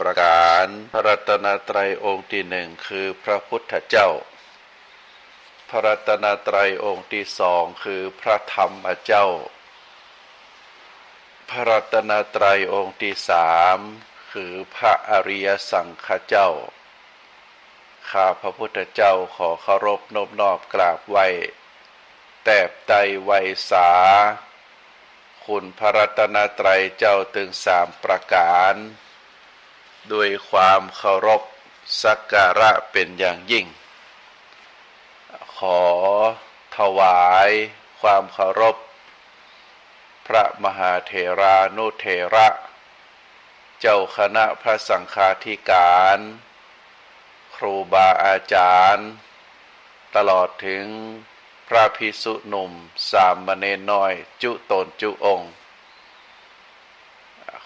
ประการพระรัตนตรัยองค์ที่หนึ่งคือพระพุทธเจ้าพระรัตนตรัยองค์ที่สองคือพระธรรมเจ้าพระรัตนตรัยองค์ที่สามคือพระอริยสังฆเจ้าข้าพระพุทธเจ้าขอเคารพนอบน้อมกราบไหว้แตบไตรไวสาคุณพระรัตนตรัยเจ้าถึงสามประการด้วยความเคารพสักการะเป็นอย่างยิ่งขอถวายความเคารพพระมหาเถรานุเถระเจ้าคณะพระสังฆาธิการครูบาอาจารย์ตลอดถึงพระภิกษุหนุ่มสามเณรน้อยจุตนจุองค์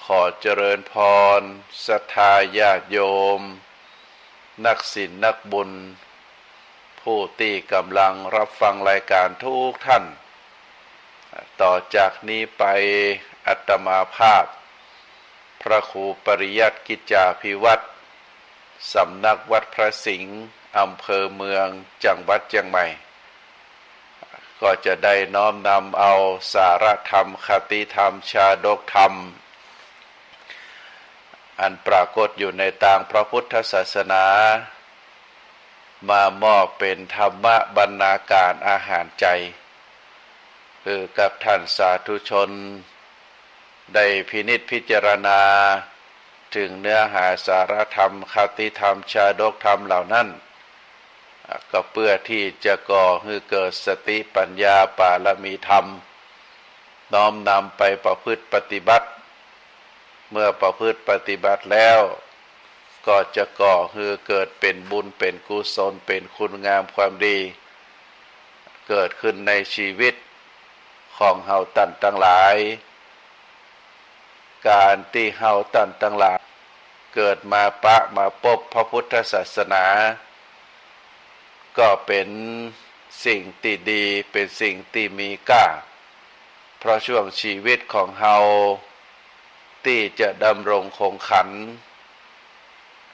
ขอเจริญพรศรัทธาญาติโยมนักศีลนักบุญผู้ที่กำลังรับฟังรายการทุกท่านต่อจากนี้ไปอาตมาภาพพระครูปริยัติกิจจาภิวัตรสำนักวัดพระสิงห์อำเภอเมืองจังหวัดเชียงใหม่ก็จะได้น้อมนำเอาสารธรรมคติธรรมชาดกธรรมอันปรากฏอยู่ในทางพระพุทธศาสนามามอบเป็นธรรมบรรณาการอาหารใจคือกับท่านสาธุชนได้พินิจพิจารณาถึงเนื้อหาสารธรรมคติธรรมชาดกธรรมเหล่านั้นก็เพื่อที่จะก่อให้เกิดสติปัญญาบารมีธรรมน้อมนำไปประพฤติปฏิบัติเมื่อประพฤติปฏิบัติแล้วก็จะก่อให้เกิดเป็นบุญเป็นกุศลเป็นคุณงามความดีเกิดขึ้นในชีวิตของเฮาท่านทั้งหลายการที่เฮาท่านทั้งหลายเกิดมามาพบพระพุทธศาสนาก็เป็นสิ่งที่ดีเป็นสิ่งที่มีค่าเพราะช่วงชีวิตของเฮาที่จะดำรงคงขัน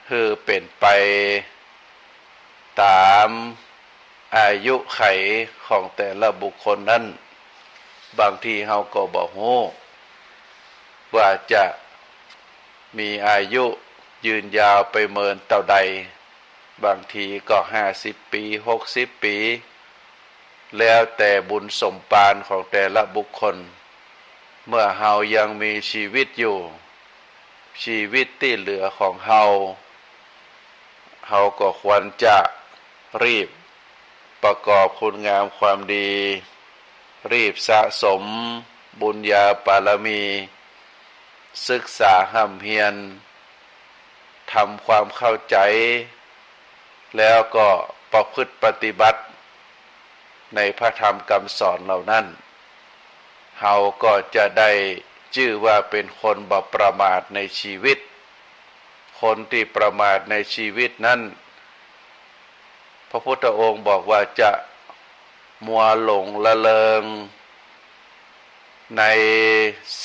คือเป็นไปตามอายุไขของแต่ละบุคคลนั้นบางทีเฮาก็บ่ฮู้ว่าจะมีอายุยืนยาวไปเมินเท่าใดบางทีก็50 ปี60 ปีแล้วแต่บุญสมภารของแต่ละบุคคลเมื่อเฮายังมีชีวิตอยู่ชีวิตที่เหลือของเฮาก็ควรจะรีบประกอบคุณงามความดีรีบสะสมบุญญาบารมีศึกษาห่ำเพียรทำความเข้าใจแล้วก็ประพฤติปฏิบัติในพระธรรมคำสอนเหล่านั้นเฮาก็จะได้ชื่อว่าเป็นคนบ่ประมาทในชีวิตคนที่ประมาทในชีวิตนั้นพระพุทธองค์บอกว่าจะมัวหลงละเลงใน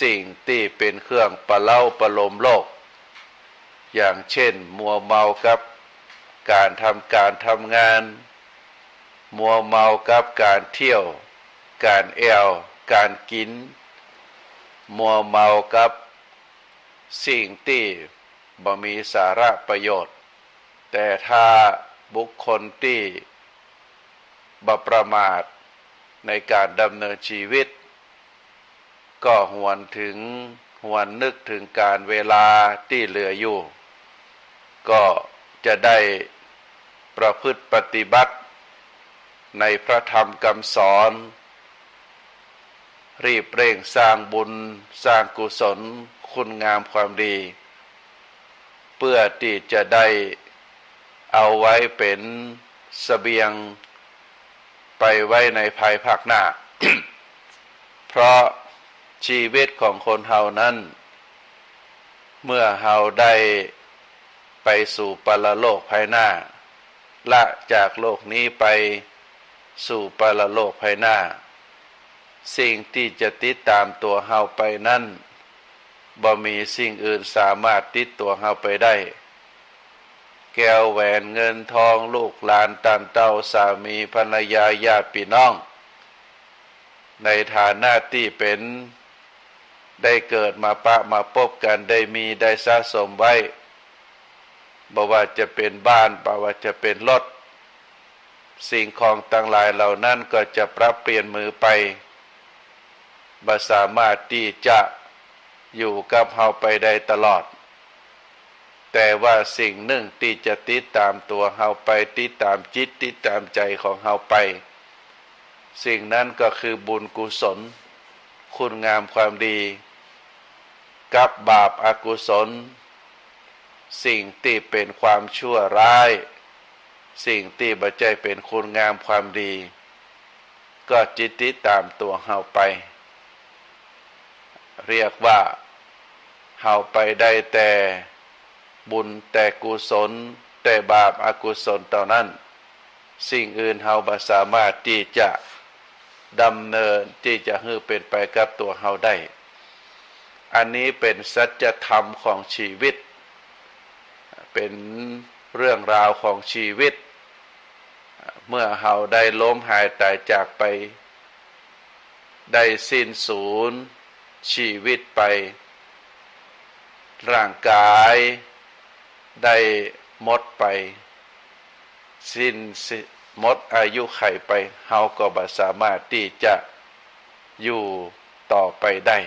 สิ่งที่เป็นเครื่องประเล้าประโลมโลกอย่างเช่นมัวเมากับการทำงานมัวเมากับการเที่ยวการแอวการกินมัวเมากับสิ่งที่บ่มีสาระประโยชน์แต่ถ้าบุคคลที่บ่ประมาทในการดำเนินชีวิตก็หวนนึกถึงการเวลาที่เหลืออยู่ก็จะได้ประพฤติปฏิบัติในพระธรรมคำสอนรีบเร่งสร้างบุญสร้างกุศลคุณงามความดีเพื่อที่จะได้เอาไว้เป็นเสบียงไปไว้ในภายภาคหน้า เพราะชีวิตของคนเฮานั้นเมื่อเฮาได้ไปสู่ปรโลกภายหน้าละจากโลกนี้ไปสู่ปรโลกภายหน้าสิ่งที่จะติดตามตัวเฮาไปนั้น บ่มีสิ่งอื่นสามารถติดตัวเฮาไปได้แก้วแหวนเงินทองลูกหลานต่างเต้าสามีภรรยาญาติพี่น้องในฐานะที่เป็นได้เกิดมาปะมาพบกันได้มีได้สะสมไว้บ่ว่าจะเป็นบ้านบ่ว่าจะเป็นรถสิ่งของต่างหลายเหล่านั้นก็จะปรับเปลี่ยนมือไปบ่สามารถที่จะอยู่กับเฮาไปได้ตลอดแต่ว่าสิ่งหนึ่งที่จะติดตามตัวเฮาไปติดตามจิตติดตามใจของเฮาไปสิ่งนั้นก็คือบุญกุศลคุณงามความดีกับบาปอกุศลสิ่งที่เป็นความชั่วร้ายสิ่งที่บ่ใช่เป็นคุณงามความดีก็จิตติดตามตัวเฮาไปเรียกว่าเฮาไปได้แต่บุญแต่กุศลแต่บาปอกุศลเท่านั้นสิ่งอื่นเฮาบ่สามารถที่จะดำเนินที่จะให้เป็นไปกับตัวเฮาได้อันนี้เป็นสัจธรรมของชีวิตเป็นเรื่องราวของชีวิตเมื่อเฮาได้ล้มหายตายจากไปได้สิ้นสูญชีวิตไปร่างกายได้หมดไปสิ้นหมดอายุไขไปเฮาก็บ่สามารถที่จะอยู่ต่อไปได้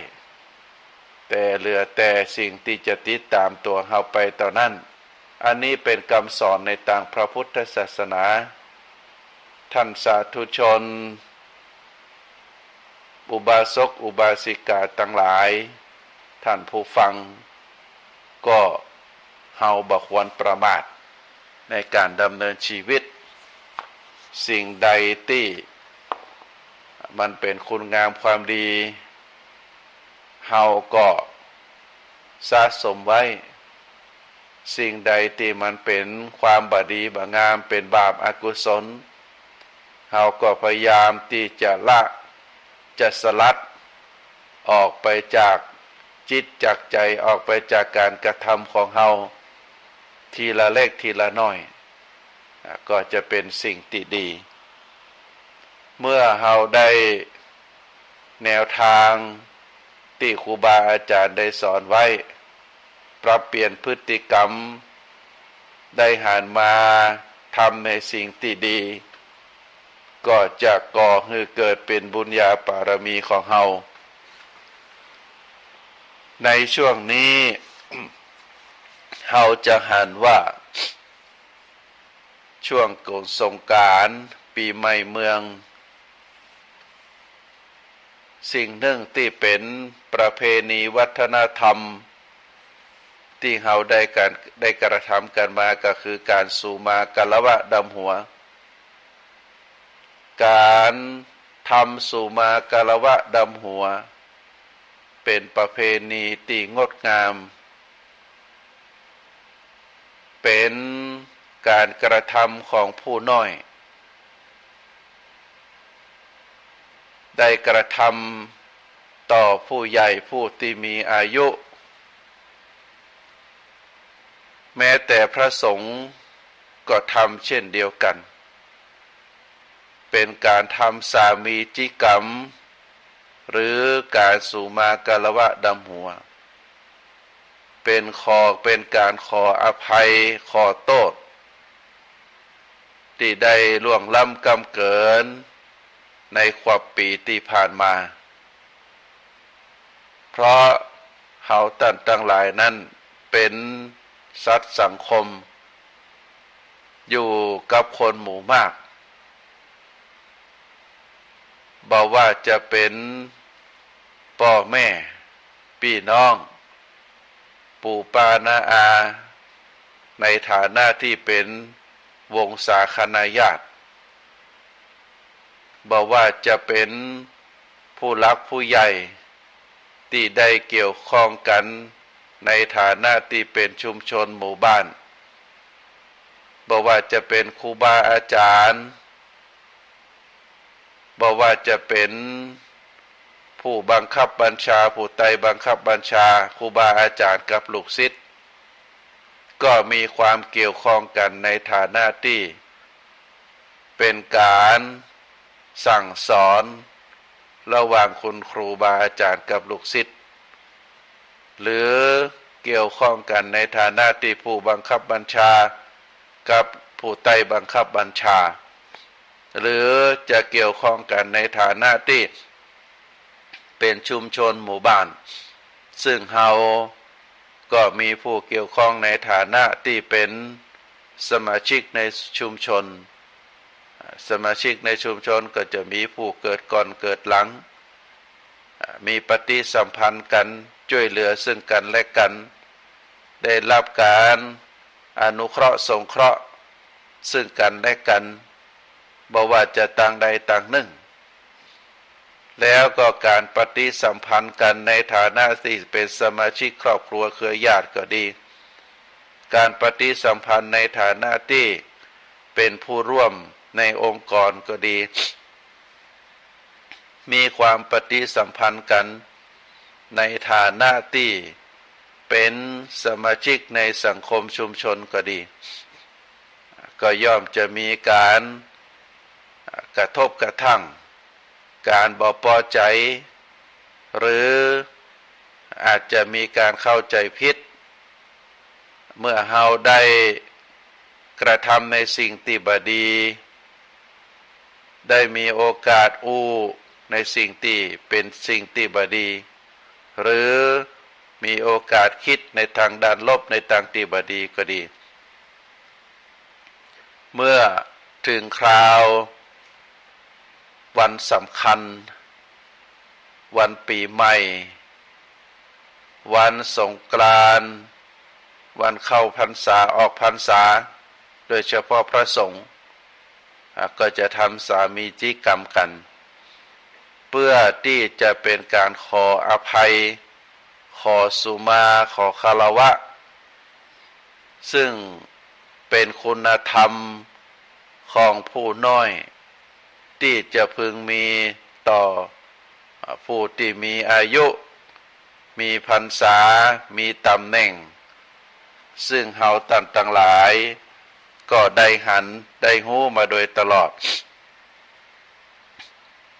แต่เหลือแต่สิ่งที่จะติดตามตัวเฮาไปเท่านั้นอันนี้เป็นคำสอนในทางพระพุทธศาสนาท่านสาธุชนอุบาสกอุบาสิกาทั้งหลายท่านผู้ฟังก็เฮาบ่ควรประมาทในการดำเนินชีวิตสิ่งใดที่มันเป็นคุณงามความดีเฮาก็สะสมไว้สิ่งใดที่มันเป็นความบดีบ่งามเป็นบาปอกุศลเฮาก็พยายามที่จะละจะสลัดออกไปจากจิตจากใจออกไปจากการกระทำของเฮาทีละเล็กทีละน้อยก็จะเป็นสิ่งที่ดีเมื่อเฮาได้แนวทางที่ครูบาอาจารย์ได้สอนไว้ปรับเปลี่ยนพฤติกรรมได้หันมาทำในสิ่งที่ดีก็จะก่อให้เกิดเป็นบุญญาบารมีของเฮาในช่วงนี้ เฮาจะหันว่าช่วงสงกรานต์ปีใหม่เมืองสิ่งหนึ่งที่เป็นประเพณีวัฒนธรรมที่เฮาได้กระทำกันมาก็คือการสุมากะละวะดำหัวการทำสุมากะละวะดำหัวเป็นประเพณีที่งดงามเป็นการกระทำของผู้น้อยได้กระทำต่อผู้ใหญ่ผู้ที่มีอายุแม้แต่พระสงฆ์ก็ทำเช่นเดียวกันเป็นการทำสามีจิกรรมหรือการสุมากะละวะดำหัวเป็นการขออภัยขอโทษที่ได้ล่วงล้ำกำเกินในความปีที่ผ่านมาเพราะเฮาท่านทั้งหลายนั้นเป็นสัตว์สังคมอยู่กับคนหมู่มากบอกว่าจะเป็นพ่อแม่พี่น้องปู่ป้าน้าอาในฐานะที่เป็นวงศาคณาญาติบอกว่าจะเป็นผู้รักผู้ใหญ่ที่ได้เกี่ยวข้องกันในฐานะที่เป็นชุมชนหมู่บ้านบอกว่าจะเป็นครูบาอาจารย์บอกว่าจะเป็น ผู้บังคับบัญชาผู้ใต้บังคับบัญชาครูบาอาจารย์กับลูกศิษย์ก็มีความเกี่ยวข้องกันในฐานะที่เป็นการสั่งสอนระหว่างคุณครูบาอาจารย์กับลูกศิษย์หรือเกี่ยวข้องกันในฐานะที่ผู้บังคับบัญชากับผู้ใต้บังคับบัญชาหรือจะเกี่ยวข้องกันในฐานะที่เป็นชุมชนหมู่บ้านซึ่งเฮาก็มีผู้เกี่ยวข้องในฐานะที่เป็นสมาชิกในชุมชนสมาชิกในชุมชนก็จะมีผู้เกิดก่อนเกิดหลังมีปฏิสัมพันธ์กันช่วยเหลือซึ่งกันและกันได้รับการอนุเคราะห์สงเคราะห์ซึ่งกันและกันบ่ว่าจะต่างใดต่างหนึ่งแล้วก็การปฏิสัมพันธ์กันในฐานะที่เป็นสมาชิกครอบครัวเครือญาติก็ดีการปฏิสัมพันธ์ในฐานะที่เป็นผู้ร่วมในองค์กรก็ดีมีความปฏิสัมพันธ์กันในฐานะที่เป็นสมาชิกในสังคมชุมชนก็ดีก็ย่อมจะมีการกระทบกระทั่งการบ่พอใจหรืออาจจะมีการเข้าใจผิดเมื่อเฮาได้กระทำในสิ่งที่บ่ดีได้มีโอกาสอู้ในสิ่งที่เป็นสิ่งที่บ่ดีหรือมีโอกาสคิดในทางด้านลบในทางที่บ่ดีก็ดีเมื่อถึงคราววันสำคัญวันปีใหม่วันสงกรานต์วันเข้าพรรษาออกพรรษาโดยเฉพาะพระสงฆ์ก็จะทำสามีจิกรรมกันเพื่อที่จะเป็นการขออภัยขอสุมาขอคารวะซึ่งเป็นคุณธรรมของผู้น้อยที่จะพึงมีต่อผู้ที่มีอายุมีพรรษามีตำแหน่งซึ่งเฮาท่านทั้งหลายก็ได้หันได้หู้มาโดยตลอด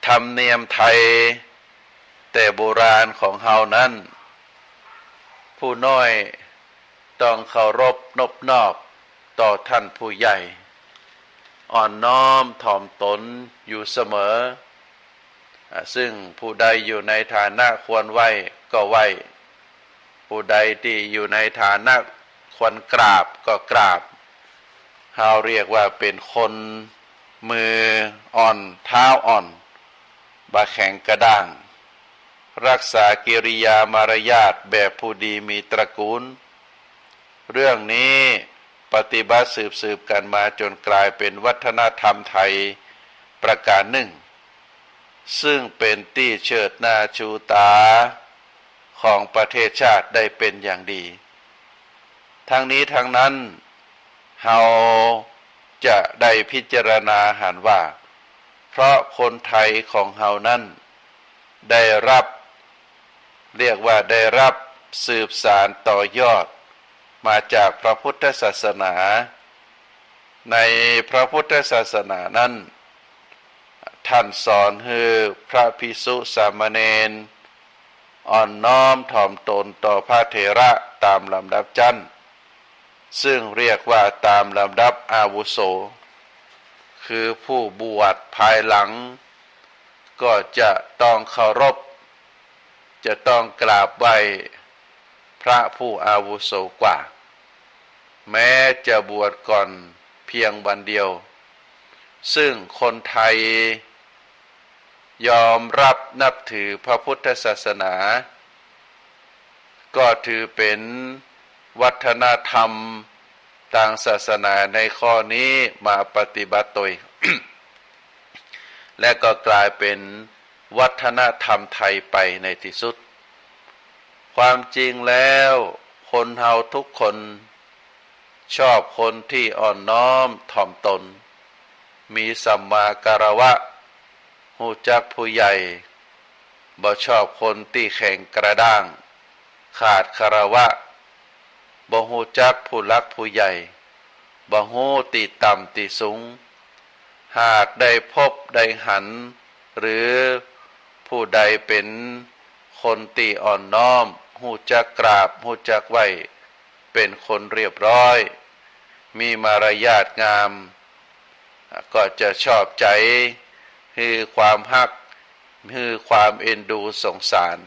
ธรรมเนียมไทยแต่โบราณของเฮานั้นผู้น้อยต้องเคารพนบนอบต่อท่านผู้ใหญ่อ่อนน้อมถ่อมตนอยู่เสมอซึ่งผู้ใดอยู่ในฐานะควรไหว้ก็ไหว้ผู้ใดที่อยู่ในฐานะควรกราบก็กราบเราเรียกว่าเป็นคนมืออ่อนเท้าอ่อนบาแข็งกระด้างรักษากิริยามารยาทแบบผู้ดีมีตระกูลเรื่องนี้ปฏิบัติสืบกันมาจนกลายเป็นวัฒนธรรมไทยประการหนึ่งซึ่งเป็นที่เชิดหน้าชูตาของประเทศชาติได้เป็นอย่างดีทั้งนี้ทั้งนั้นเฮาจะได้พิจารณาหันว่าเพราะคนไทยของเฮานั้นได้รับเรียกว่าได้รับสืบสานต่อยอดมาจากพระพุทธศาสนาในพระพุทธศาสนานั้นท่านสอนให้พระภิกษุสามเณรอ่อนน้อมถ่อมตนต่อพระเถระตามลำดับชั้นซึ่งเรียกว่าตามลำดับอาวุโสคือผู้บวชภายหลังก็จะต้องเคารพจะต้องกราบไหว้พระผู้อาวุโสกว่าแม้จะบวชก่อนเพียงวันเดียวซึ่งคนไทยยอมรับนับถือพระพุทธศาสนาก็ถือเป็นวัฒนธรรมทางศาสนาในข้อนี้มาปฏิบัติโดย และก็กลายเป็นวัฒนธรรมไทยไปในที่สุดความจริงแล้วคนเฮาทุกคนชอบคนที่อ่อนน้อมถ่อมตนมีสัมมาการวะรู้จักผู้ใหญ่ บ่ชอบคนที่แข็งกระด้างขาดคารวะบ่ฮู้จักผู้หลักผู้ใหญ่บ่ฮู้ที่ต่ำที่สูงหากได้พบได้หันหรือผู้ใดเป็นคนที่อ่อนน้อมฮู้จักกราบฮู้จักไหว้เป็นคนเรียบร้อยมีมารยาทงามก็จะชอบใจคือความฮักคือความเอ็นดูสงสาร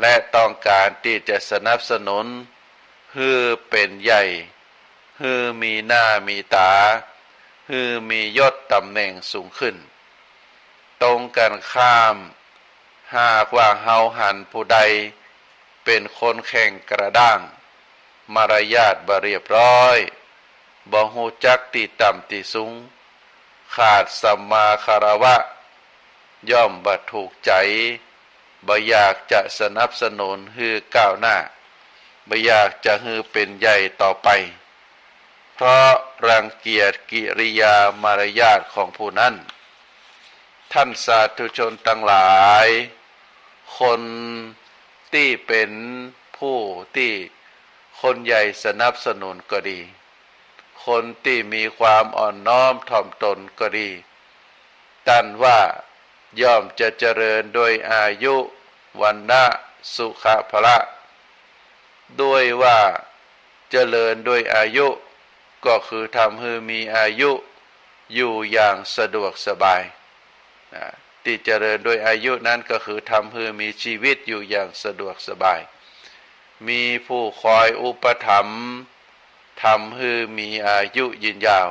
และต้องการที่จะสนับสนุนคือเป็นใหญ่คือมีหน้ามีตาคือมียศตำแหน่งสูงขึ้นตรงกันข้ามหากว่าเฮาหันผู้ใดเป็นคนแข่งกระด้างมารยาทบ่เรียบร้อยบ่ฮู้จักที่ต่ำที่สูงขาดสัมมาคารวะย่อมบ่ถูกใจบ่อยากจะสนับสนุนให้ก้าวหน้าบ่อยากจะให้เป็นใหญ่ต่อไปเพราะรังเกียจกิริยามารยาทของผู้นั้นท่านสาธุชนทั้งหลายคนที่เป็นผู้ที่คนใหญ่สนับสนุนก็ดีคนที่มีความอ่อนน้อมถ่อมตนก็ดีท่านว่าย่อมจะเจริญโดยอายุวันนะสุขภละด้วยว่าเจริญโดยอายุก็คือทำให้มีอายุอยู่อย่างสะดวกสบายที่เจริญโดยอายุนั้นก็คือทำให้มีชีวิตอยู่อย่างสะดวกสบายมีผู้คอยอุปถัมภ์ทำให้มีอายุยืนยาว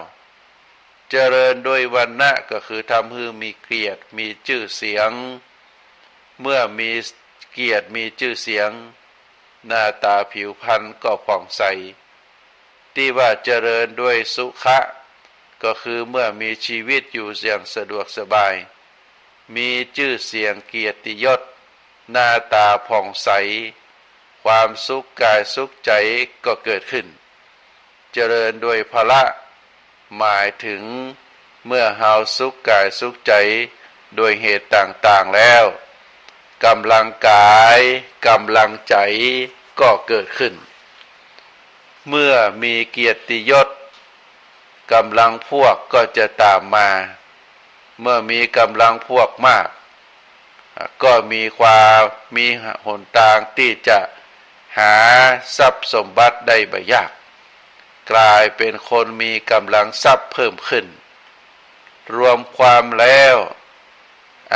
เจริญโดยวันนะก็คือทำให้มีเกียรติมีชื่อเสียงเมื่อมีเกียรติมีชื่อเสียงหน้าตาผิวพรรณก็ผ่องใสที่ว่าเจริญด้วยสุขะก็คือเมื่อมีชีวิตอยู่อย่างสะดวกสบายมีชื่อเสียงเกียรติยศหน้าตาผ่องใสความสุขกายสุขใจก็เกิดขึ้นเจริญด้วยพละหมายถึงเมื่อเฮาสุขกายสุขใจโดยเหตุต่างๆแล้วกำลังกายกำลังใจก็เกิดขึ้นเมื่อมีเกียรติยศกำลังพวกก็จะตามมาเมื่อมีกำลังพวกมากก็มีหนทางที่จะหาทรัพย์สมบัติได้บ่ยากกลายเป็นคนมีกำลังทรัพย์เพิ่มขึ้นรวมความแล้ว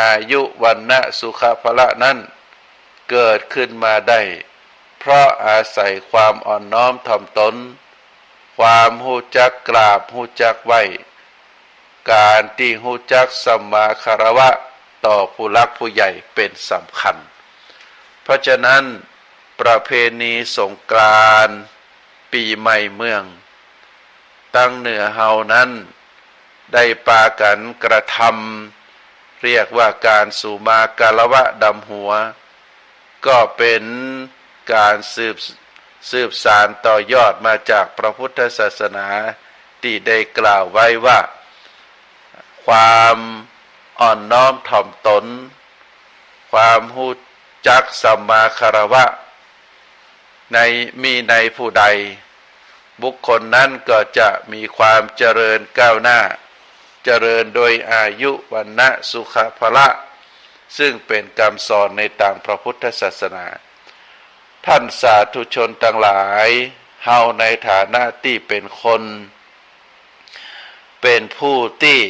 อายุวันนะสุขภละนั้นเกิดขึ้นมาได้เพราะอาศัยความอ่อนน้อมถ่อมตนความฮู้จักกราบฮู้จักไหว้การที่ฮู้จักสัมมาคารวะต่อผู้หลักผู้ใหญ่เป็นสำคัญเพราะฉะนั้นประเพณีสงกรานต์ปีใหม่เมืองตั้งเหนือเฮานั้นได้ปากันกระทำเรียกว่าการสุมากาลวะดำหัวก็เป็นการสืบสานต่อยอดมาจากพระพุทธศาสนาที่ได้กล่าวไว้ว่าความอ่อนน้อมถ่อมตนความฮู้จักสัมมาคารวะในผู้ใดบุคคลนั้นก็จะมีความเจริญก้าวหน้าเจริญโดยอายุวันนะสุขภละซึ่งเป็นคำสอนในทางพระพุทธศาสนาท่านสาธุชนทั้งหลายเฮาในฐานะที่เป็นคนเป็นผู้ที่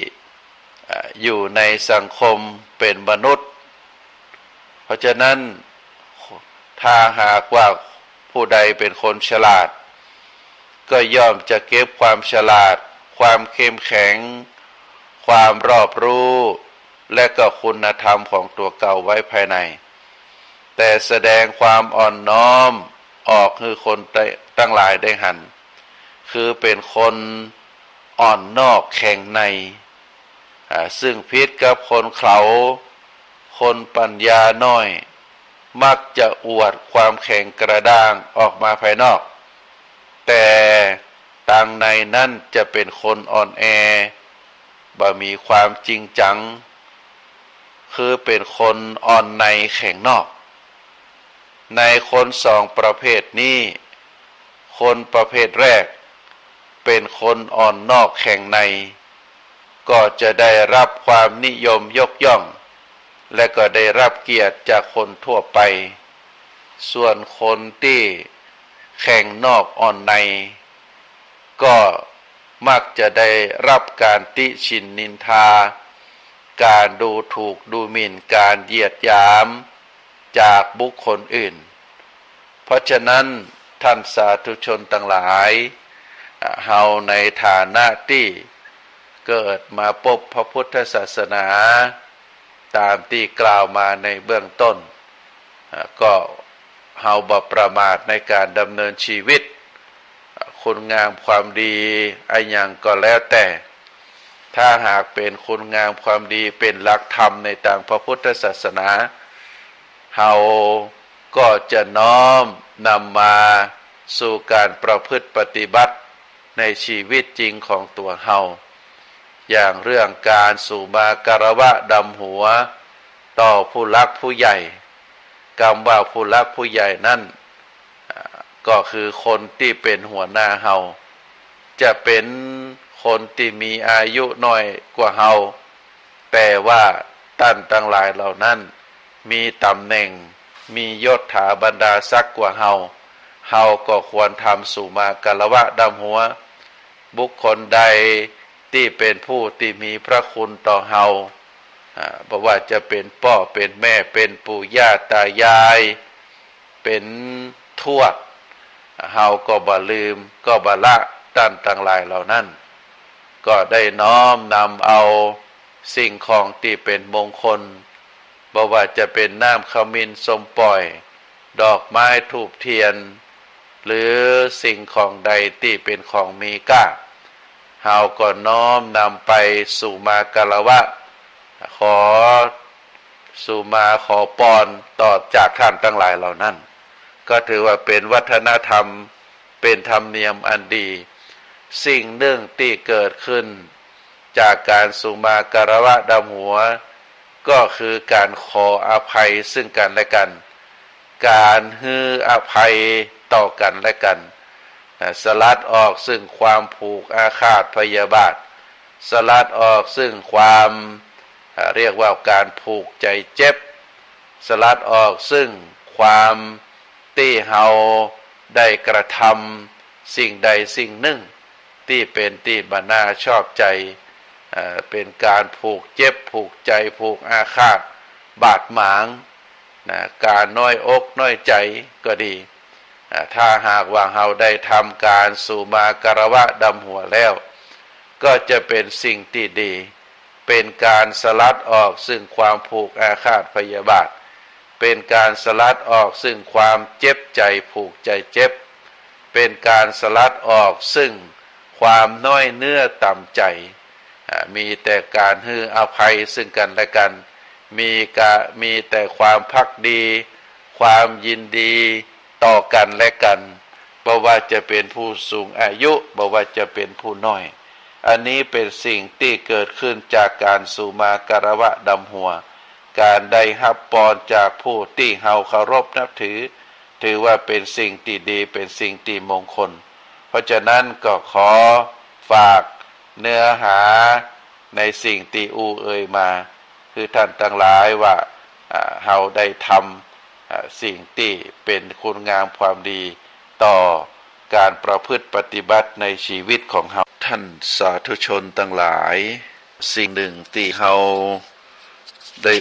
อยู่ในสังคมเป็นมนุษย์เพราะฉะนั้นถ้าหากว่าผู้ใดเป็นคนฉลาดก็ย่อมจะเก็บความฉลาดความเข้มแข็งความรอบรู้และก็คุณธรรมของตัวเก่าไว้ภายในแต่แสดงความอ่อนน้อมออกคือคนตั้งหลายได้หันคือเป็นคนอ่อนนอกแข็งในซึ่งพิษกับคนเขาคนปัญญาน้อยมักจะอวดความแข็งกระด้างออกมาภายนอกแต่ต่างในนั่นจะเป็นคนอ่อนแอบ่มีความจริงจัง คือเป็นคนอ่อนในแข็งนอกในคนสองประเภทนี้คนประเภทแรกเป็นคนอ่อนนอกแข็งในก็จะได้รับความนิยมยกย่องและก็ได้รับเกียรติจากคนทั่วไปส่วนคนที่แข็งนอกอ่อนในก็มักจะได้รับการติชินนินทาการดูถูกดูหมิ่นการเหยียดหยามจากบุคคลอื่นเพราะฉะนั้นท่านสาธุชนทั้งหลายเฮาในฐานะที่เกิดมาพบพระพุทธศาสนาตามที่กล่าวมาในเบื้องต้นก็เฮาบ่ประมาทในการดำเนินชีวิตคุณงามความดีอะไรอย่างก็แล้วแต่ถ้าหากเป็นคุณงามความดีเป็นหลักธรรมในทางพระพุทธศาสนาเฮาก็จะน้อมนำมาสู่การประพฤติปฏิบัติในชีวิตจริงของตัวเฮาอย่างเรื่องการสุมาการวะดำหัวต่อผู้รักผู้ใหญ่คำว่าผู้รักผู้ใหญ่นั่นก็คือคนที่เป็นหัวหน้าเฮาจะเป็นคนที่มีอายุน้อยกว่าเฮาแต่ว่าท่านทั้งหลายเหล่านั้นมีตำแหน่งมียศถาบรรดาศักดิ์กว่าเฮาเฮาก็ควรทำสุมาการวะดำหัวบุคคลใดที่เป็นผู้ที่มีพระคุณต่อเฮาเพราะว่าจะเป็นพ่อเป็นแม่เป็นปู่ย่าตายายเป็นทวดเฮาก็บ่ลืมก็บ่ละท่านทั้งหลายเหล่านั้นก็ได้น้อมนำเอาสิ่งของที่เป็นมงคลบ่ว่าจะเป็นน้ำขมิ้นส้มปล่อยดอกไม้ธูปเทียนหรือสิ่งของใดที่เป็นของมีค่าเฮาก็น้อมนำไปสู่มาการวะขอสู่มาขอปอนต่อจากท่านทั้งหลายเหล่านั้นก็ถือว่าเป็นวัฒนธรรมเป็นธรรมเนียมอันดีสิ่งหนึ่งที่เกิดขึ้นจากการสุมาการวะดำหัวก็คือการขออภัยซึ่งกันและกันการให้อภัยต่อกันและกันสลัดออกซึ่งความผูกอาฆาตพยาบาทสลัดออกซึ่งความเรียกว่าการผูกใจเจ็บสลัดออกซึ่งความที่เฮาได้กระทำสิ่งใดสิ่งหนึ่งที่เป็นที่บรรณาชอบใจเป็นการผูกเจ็บผูกใจผูกอาฆาตบาดหมางการน้อยอกน้อยใจก็ดีถ้าหากว่าเฮาได้ทำการสุมาการวะดำหัวแล้วก็จะเป็นสิ่งที่ดีเป็นการสลัดออกซึ่งความผูกอาฆาตพยาบาทเป็นการสลัดออกซึ่งความเจ็บใจผูกใจเจ็บเป็นการสลัดออกซึ่งความน้อยเนื้อต่ำใจมีแต่การให้อภัยซึ่งกันและกันมีแต่ความภักดีความยินดีต่อกันและกันบ่ว่าจะเป็นผู้สูงอายุบ่ว่าจะเป็นผู้น้อยอันนี้เป็นสิ่งที่เกิดขึ้นจากการสุมาการวะดำหัวการได้รับพรจากผู้ที่เฮาเคารพนับถือว่าเป็นสิ่งที่ดีเป็นสิ่งที่มงคลเพราะฉะนั้นก็ขอฝากเนื้อหาในสิ่งที่เอ่ยมาคือท่านทั้งหลายว่าเฮาได้ทำสิ่งที่เป็นคุณงามความดีต่อการประพฤติปฏิบัติในชีวิตของเฮาท่านสาธุชนทั้งหลายสิ่งหนึ่งที่เฮาได้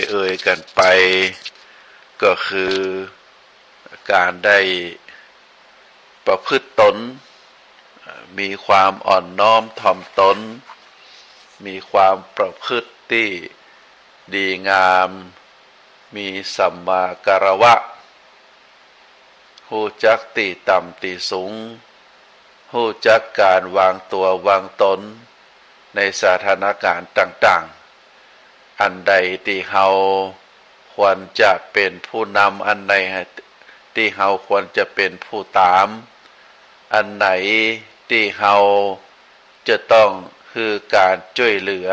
เอ่ยกันไปก็คือการได้ประพฤติตนมีความอ่อนน้อมถ่อมตนมีความประพฤติที่ดีงามมีสัมมาการวะรู้จักที่ต่ำที่สูงรู้จักการวางตัววางตนในสถานการณ์ต่างๆอันใดที่เฮาควรจะเป็นผู้นำอันใดที่เฮาควรจะเป็นผู้ตามอันไหนที่เฮาจะต้องคือการช่วยเหลือ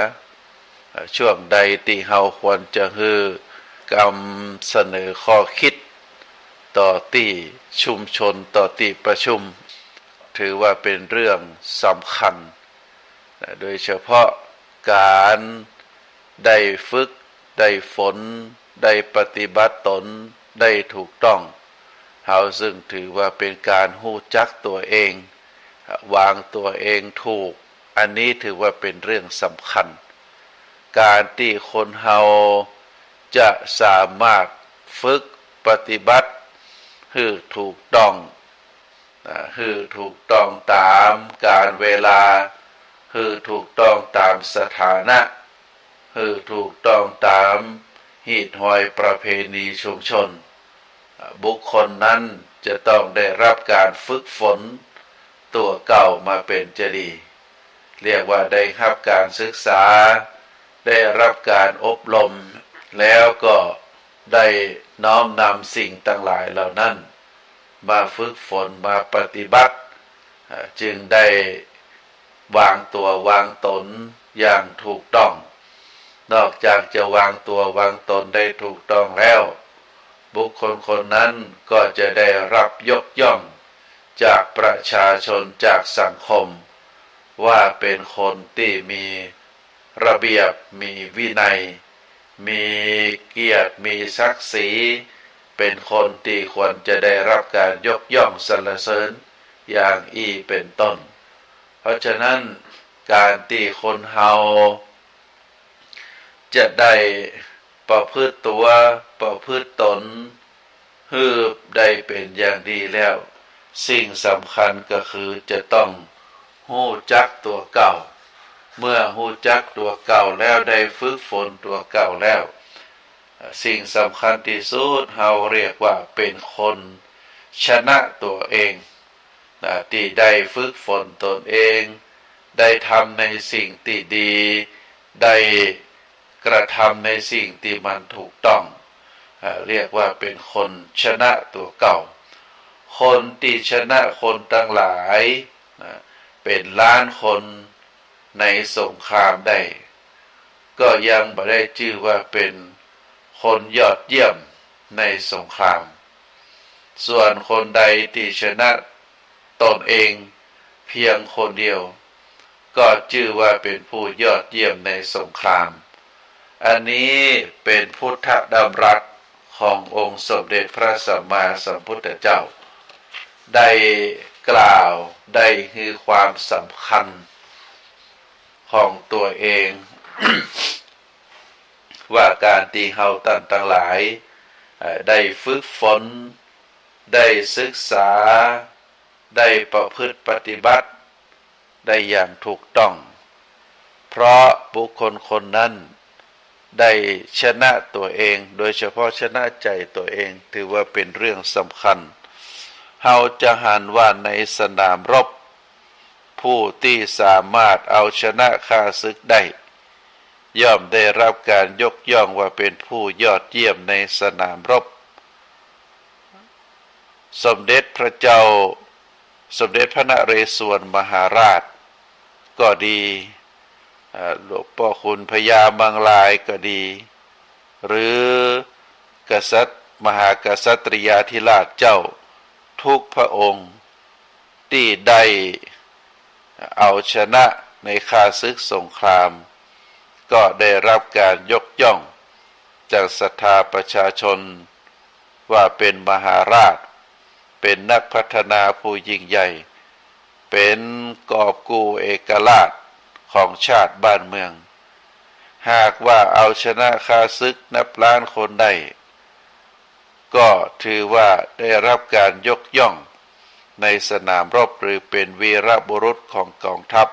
ช่วงใดที่เฮาควรจะฮือกำเสนอข้อคิดต่อที่ชุมชนต่อที่ประชุมถือว่าเป็นเรื่องสำคัญโดยเฉพาะการได้ฝึกได้ฝนได้ปฏิบัติตนได้ถูกต้องเฮาซึ่งถือว่าเป็นการฮู้จักตัวเองวางตัวเองถูกอันนี้ถือว่าเป็นเรื่องสำคัญการที่คนเฮาจะสามารถฝึกปฏิบัติให้ถูกต้องตามกาลเวลาให้ถูกต้องตามสถานะให้ถูกต้องตามหีดห้อยประเพณีชุมชนบุคคลนั้นจะต้องได้รับการฝึกฝนตัวเก่ามาเป็นจะดีเรียกว่าได้รับการศึกษาได้รับการอบรมแล้วก็ได้น้อมนำสิ่งต่างหลายเหล่านั้นมาฝึกฝนมาปฏิบัติจึงได้วางตัววางตนอย่างถูกต้องนอกจากจะวางตัววางตนได้ถูกต้องแล้วบุคคลคนนั้นก็จะได้รับยกย่องจากประชาชนจากสังคมว่าเป็นคนที่มีระเบียบมีวินัยมีเกียรติมีศักดิ์ศรีเป็นคนที่ควรจะได้รับการยกย่องสรรเสริญอย่างเป็นต้นเพราะฉะนั้นการที่คนเฮาจะได้ประพฤติตัวประพฤติตนให้ได้เป็นอย่างดีแล้วสิ่งสำคัญก็คือจะต้องฮู้จักตัวเก่าเมื่อฮู้จักตัวเก่าแล้วได้ฝึกฝนตัวเก่าแล้วสิ่งสำคัญที่สุดเราเรียกว่าเป็นคนชนะตัวเองที่ได้ฝึกฝนตนเองได้ทำในสิ่งที่ดีได้กระทำในสิ่งที่มันถูกต้องเรียกว่าเป็นคนชนะตัวเก่าคนที่ชนะคนทั้งหลายเป็นล้านคนในสงครามได้ก็ยังไม่ได้ชื่อว่าเป็นคนยอดเยี่ยมในสงครามส่วนคนใดที่ชนะตนเองเพียงคนเดียวก็ชื่อว่าเป็นผู้ยอดเยี่ยมในสงครามอันนี้เป็นพุทธดำรัสขององค์สมเด็จพระสัมมาสัมพุทธเจ้าได้กล่าวได้คือความสำคัญของตัวเอง ว่าการที่เฮาทั้งหลายได้ฝึกฝนได้ศึกษาได้ประพฤติปฏิบัติได้อย่างถูกต้องเพราะบุคคลคนนั้นได้ชนะตัวเองโดยเฉพาะชนะใจตัวเองถือว่าเป็นเรื่องสำคัญเฮาจะหันว่าในสนามรบผู้ที่สามารถเอาชนะข้าศึกได้ย่อมได้รับการยกย่องว่าเป็นผู้ยอดเยี่ยมในสนามรบสมเด็จพระเจ้าสมเด็จพระนเรศวรมหาราชก็ดีหลวงพ่อคุณพญาบางลายก็ดีหรือกษัตริย์มหากษัตริยาธิราชเจ้าทุกพระองค์ที่ได้เอาชนะในข้าศึกสงครามก็ได้รับการยกย่องจากศรัทธาประชาชนว่าเป็นมหาราชเป็นนักพัฒนาผู้ยิ่งใหญ่เป็นกอบกู้เอกราชของชาติบ้านเมืองหากว่าเอาชนะข้าศึกนับล้านคนได้ก็ถือว่าได้รับการยกย่องในสนามรบหรือเป็นวีรบุรุษของกองทัพ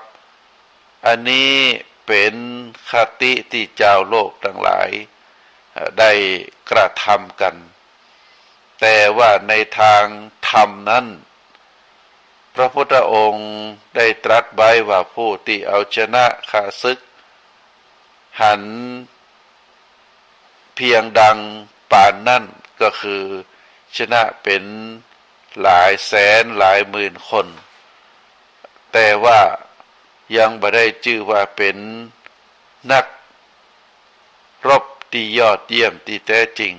อันนี้เป็นคติที่เจ้าโลกทั้งหลายได้กระทำกันแต่ว่าในทางธรรมนั้นพระพุทธองค์ได้ตรัสไว้ว่าผู้ที่เอาชนะข้าศึกหันเพียงดังป่านนั่นก็คือชนะเป็นหลายแสนหลายหมื่นคนแต่ว่ายังไม่ได้ชื่อว่าเป็นนัก รบที่ยอดเยี่ยมที่แท้จริง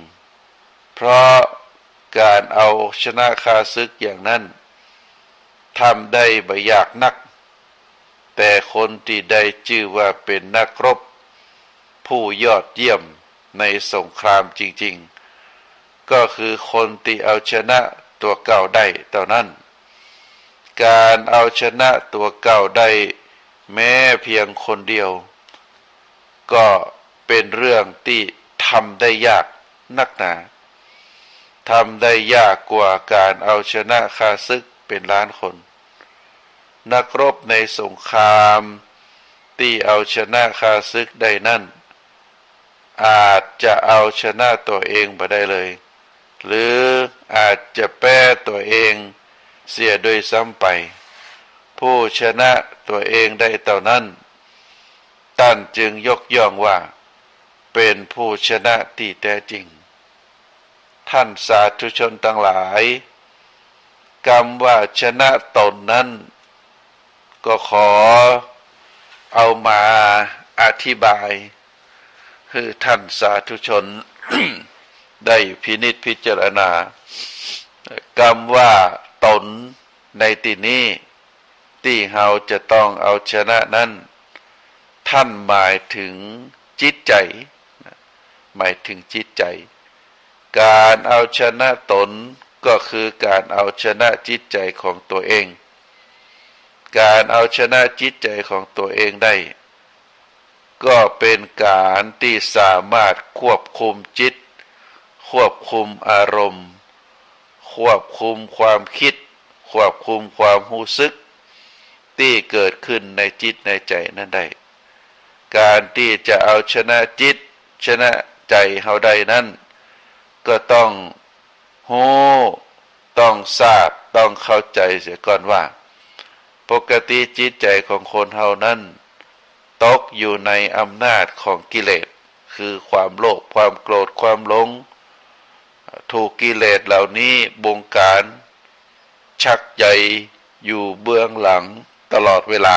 เพราะการเอาชนะข้าศึกอย่างนั้นทำได้บ่ยากนักแต่คนที่ได้ชื่อว่าเป็นนักรบผู้ยอดเยี่ยมในสงครามจริงๆก็คือคนที่เอาชนะตัวเก่าได้เท่านั้นการเอาชนะตัวเก่าได้แม้เพียงคนเดียวก็เป็นเรื่องที่ทำได้ยากนักหนาทำได้ยากกว่าการเอาชนะข้าศึกเป็นล้านคนนักรบในสงครามที่เอาชนะข้าศึกได้นั่นอาจจะเอาชนะตัวเองมาได้เลยหรืออาจจะแพ้ตัวเองเสียโดยซ้ำไปผู้ชนะตัวเองได้เท่านั้นท่านจึงยกย่องว่าเป็นผู้ชนะที่แท้จริงท่านสาธุชนทั้งหลายคำว่าชนะตนนั้นก็ขอเอามาอธิบายคือท่านสาธุชน ได้พินิจพิจารณาคำว่าตนในที่นี้ที่เราจะต้องเอาชนะนั้นท่านหมายถึงจิตใจหมายถึงจิตใจการเอาชนะตนก็คือการเอาชนะจิตใจของตัวเองการเอาชนะจิตใจของตัวเองได้ก็เป็นการที่สามารถควบคุมจิตควบคุมอารมณ์ควบคุมความคิดควบคุมความรู้สึกที่เกิดขึ้นในจิตในใจนั้นได้การที่จะเอาชนะจิตชนะใจเฮาได้นั้นก็ต้องรู้ต้องทราบต้องเข้าใจเสียก่อนว่าปกติจิตใจของคนเฮานั้นตกอยู่ในอำนาจของกิเลสคือความโลภความโกรธความหลงถูกกิเลสเหล่านี้บงการชักใยอยู่เบื้องหลังตลอดเวลา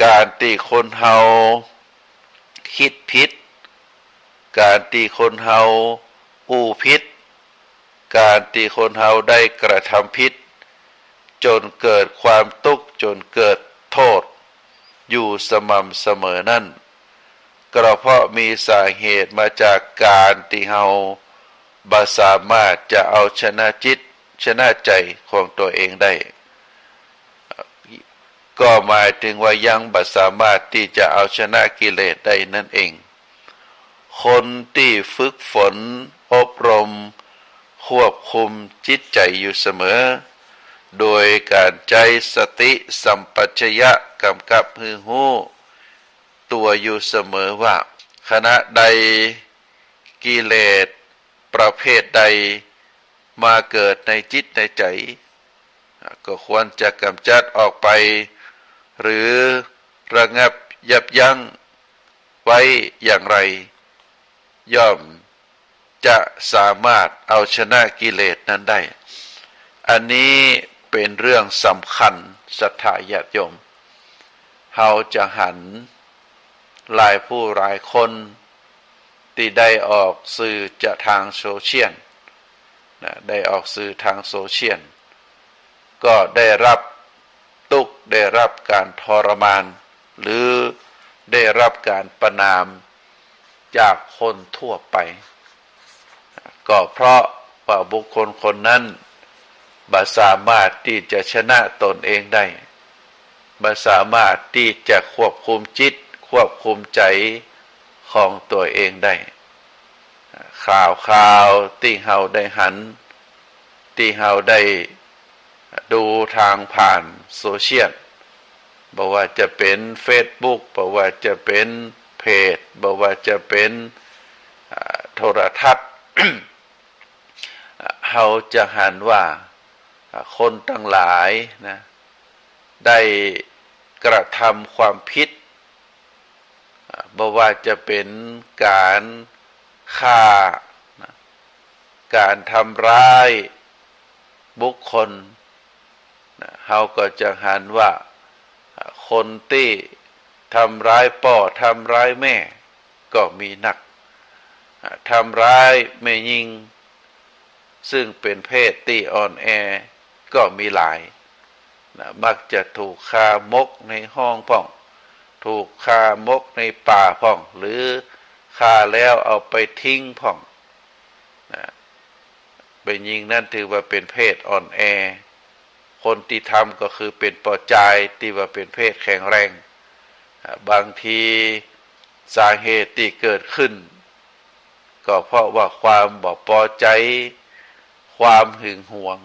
การที่คนเฮาคิดผิดการที่คนเฮาอู้ผิดการที่คนเฮาได้กระทำผิดจนเกิดความทุกข์จนเกิดโทษอยู่สม่ำเสมอนั่นก็เพราะมีสาเหตุมาจากการที่เฮาบ่สามารถจะเอาชนะจิตชนะใจของตัวเองได้ก็หมายถึงว่ายังบ่สามารถที่จะเอาชนะกิเลสได้นั่นเองคนที่ฝึกฝนอบรมควบคุมจิตใจอยู่เสมอโดยการใจสติสัมปชัญญะกำกับหูตัวอยู่เสมอว่าขณะใดกิเลสประเภทใดมาเกิดในจิตในใจก็ควรจะกำจัดออกไปหรือระงับยับยั้งไว้อย่างไรย่อมจะสามารถเอาชนะกิเลสนั้นได้อันนี้เป็นเรื่องสำคัญศรัทธาญาติโยมเราจะหันหลายผู้หลายคนที่ได้ออกสื่อจะทางโซเชียลได้ออกสื่อทางโซเชียลก็ได้รับทุกข์ได้รับการทรมานหรือได้รับการประณามจากคนทั่วไปก็เพราะว่าบุคคลคนนั้นบ่สามารถที่จะชนะตนเองได้บ่สามารถที่จะควบคุมจิตควบคุมใจของตัวเองได้ข่าวที่เฮาได้หันที่เฮาได้ดูทางผ่านโซเชียลบอกว่าจะเป็น Facebook บอกว่าจะเป็นเพจบอกว่าจะเป็นโทรทัศน์ เฮาจะหันว่าคนทั้งหลายนะได้กระทำความผิดบ่ว่าจะเป็นการฆ่าการทำร้ายบุคคลเฮาก็จะหันว่าคนที่ทำร้ายพ่อทำร้ายแม่ ก็มีนักทำร้ายแม่หญิงซึ่งเป็นเพศที่อ่อนแอก็มีหลายมักจะถูกฆ่ามกในห้องพ่องถูกฆ่ามกในป่าพ่องหรือฆ่าแล้วเอาไปทิ้งพ่องเป็นหญิงนั่นถือว่าเป็นเพศอ่อนแอคนที่ทำก็คือเป็นปอจายที่ว่าเป็นเพศแข็งแรงบางทีสาเหตุที่เกิดขึ้นก็เพราะว่าความบ่พอใจความหึงหวง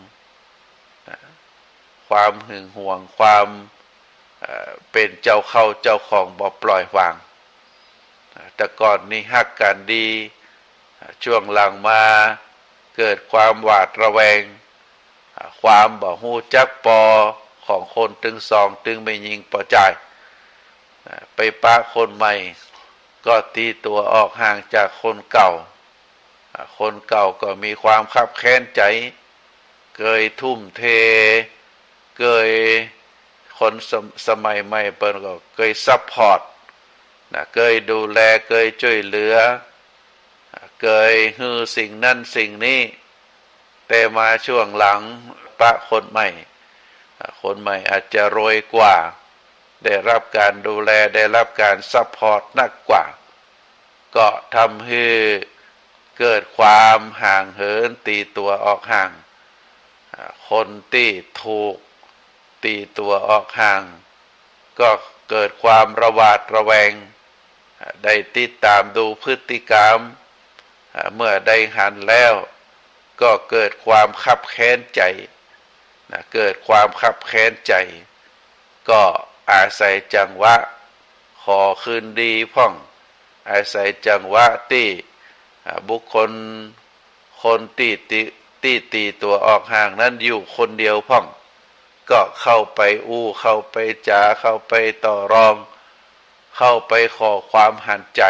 ความเป็นเจ้าเข้าเจ้าของบ่ปล่อยวางแต่ก่อนนี้ฮักกันดีช่วงหลังมาเกิดความหวาดระแวงความบ่ฮู้จักปอของคนตึงสองตึงไม่ยิงปอจ่ายไปปะคนใหม่ก็ตีตัวออกห่างจากคนเก่าคนเก่าก็มีความคับแค้นใจเคยทุ่มเทเคยคนสมัยใหม่เปิ้นก็เคยซัพพอร์ตเคยดูแลเคยช่วยเหลือเคยฮือสิ่งนั้นสิ่งนี้แต่มาช่วงหลังปะคนใหม่อาจจะรวยกว่าได้รับการดูแลได้รับการซัพพอร์ตนักกว่าก็ทำให้เกิดความห่างเหินตีตัวออกห่างคนที่ถูกตีตัวออกห่างก็เกิดความระหวาดระแวงได้ติดตามดูพฤติกรรมเมื่อได้หันแล้วก็เกิดความคับแค้นใจเกิดความคับแค้นใจก็อาศัยจังหวะขอคืนดีพ่องอาศัยจังหวะที่บุคคลคนที่ตีตัวออกห่างนั้นอยู่คนเดียวพ่องก็เข้าไปเข้าไปจาเข้าไปต่อรองเข้าไปขอความหันใจ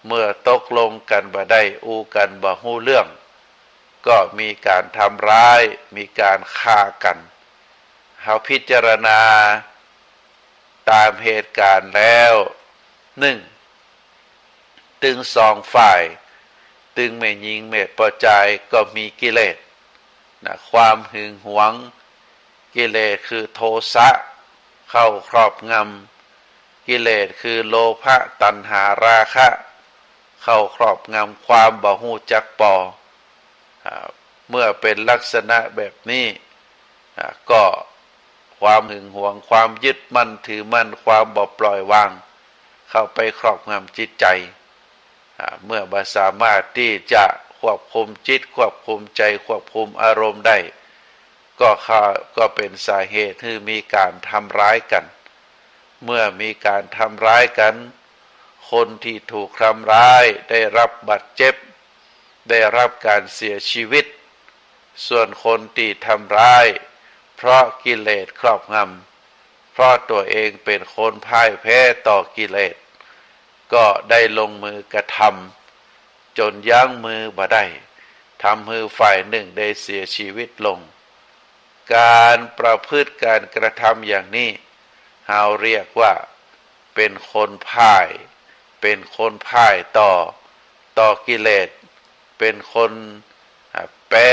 เมื่อตกลงกันบ่ได้กันบ่ฮู้เรื่องก็มีการทำร้ายมีการฆ่ากันเฮาพิจารณาตามเหตุการณ์แล้วตึงสองฝ่ายตึงแม่หญิงแม่ปอจายก็มีกิเลสความหึงหวงกิเลสคือโทสะเข้าครอบงำกิเลสคือโลภะตัณหาราคะเข้าครอบงำความบ่ฮู้จักปอเมื่อเป็นลักษณะแบบนี้ก็ความหึงหวงความยึดมั่นถือมั่นความบ่ปล่อยวางเข้าไปครอบงำจิตใจเมื่อบ่สามารถที่จะควบคุมจิตควบคุมใจควบคุมอารมณ์ได้ก็เป็นสาเหตุที่มีการทำร้ายกันเมื่อมีการทำร้ายกันคนที่ถูกทำร้ายได้รับบาดเจ็บได้รับการเสียชีวิตส่วนคนที่ทำร้ายเพราะกิเลสครอบงำเพราะตัวเองเป็นคนพ่ายแพ้ต่อกิเลสก็ได้ลงมือกระทำจนยั้งมือบ่ได้ทำให้ฝ่ายหนึ่งได้เสียชีวิตลงการประพฤติการกระทำอย่างนี้เราเรียกว่าเป็นคนพ่ายต่อกิเลสเป็นคนแพ้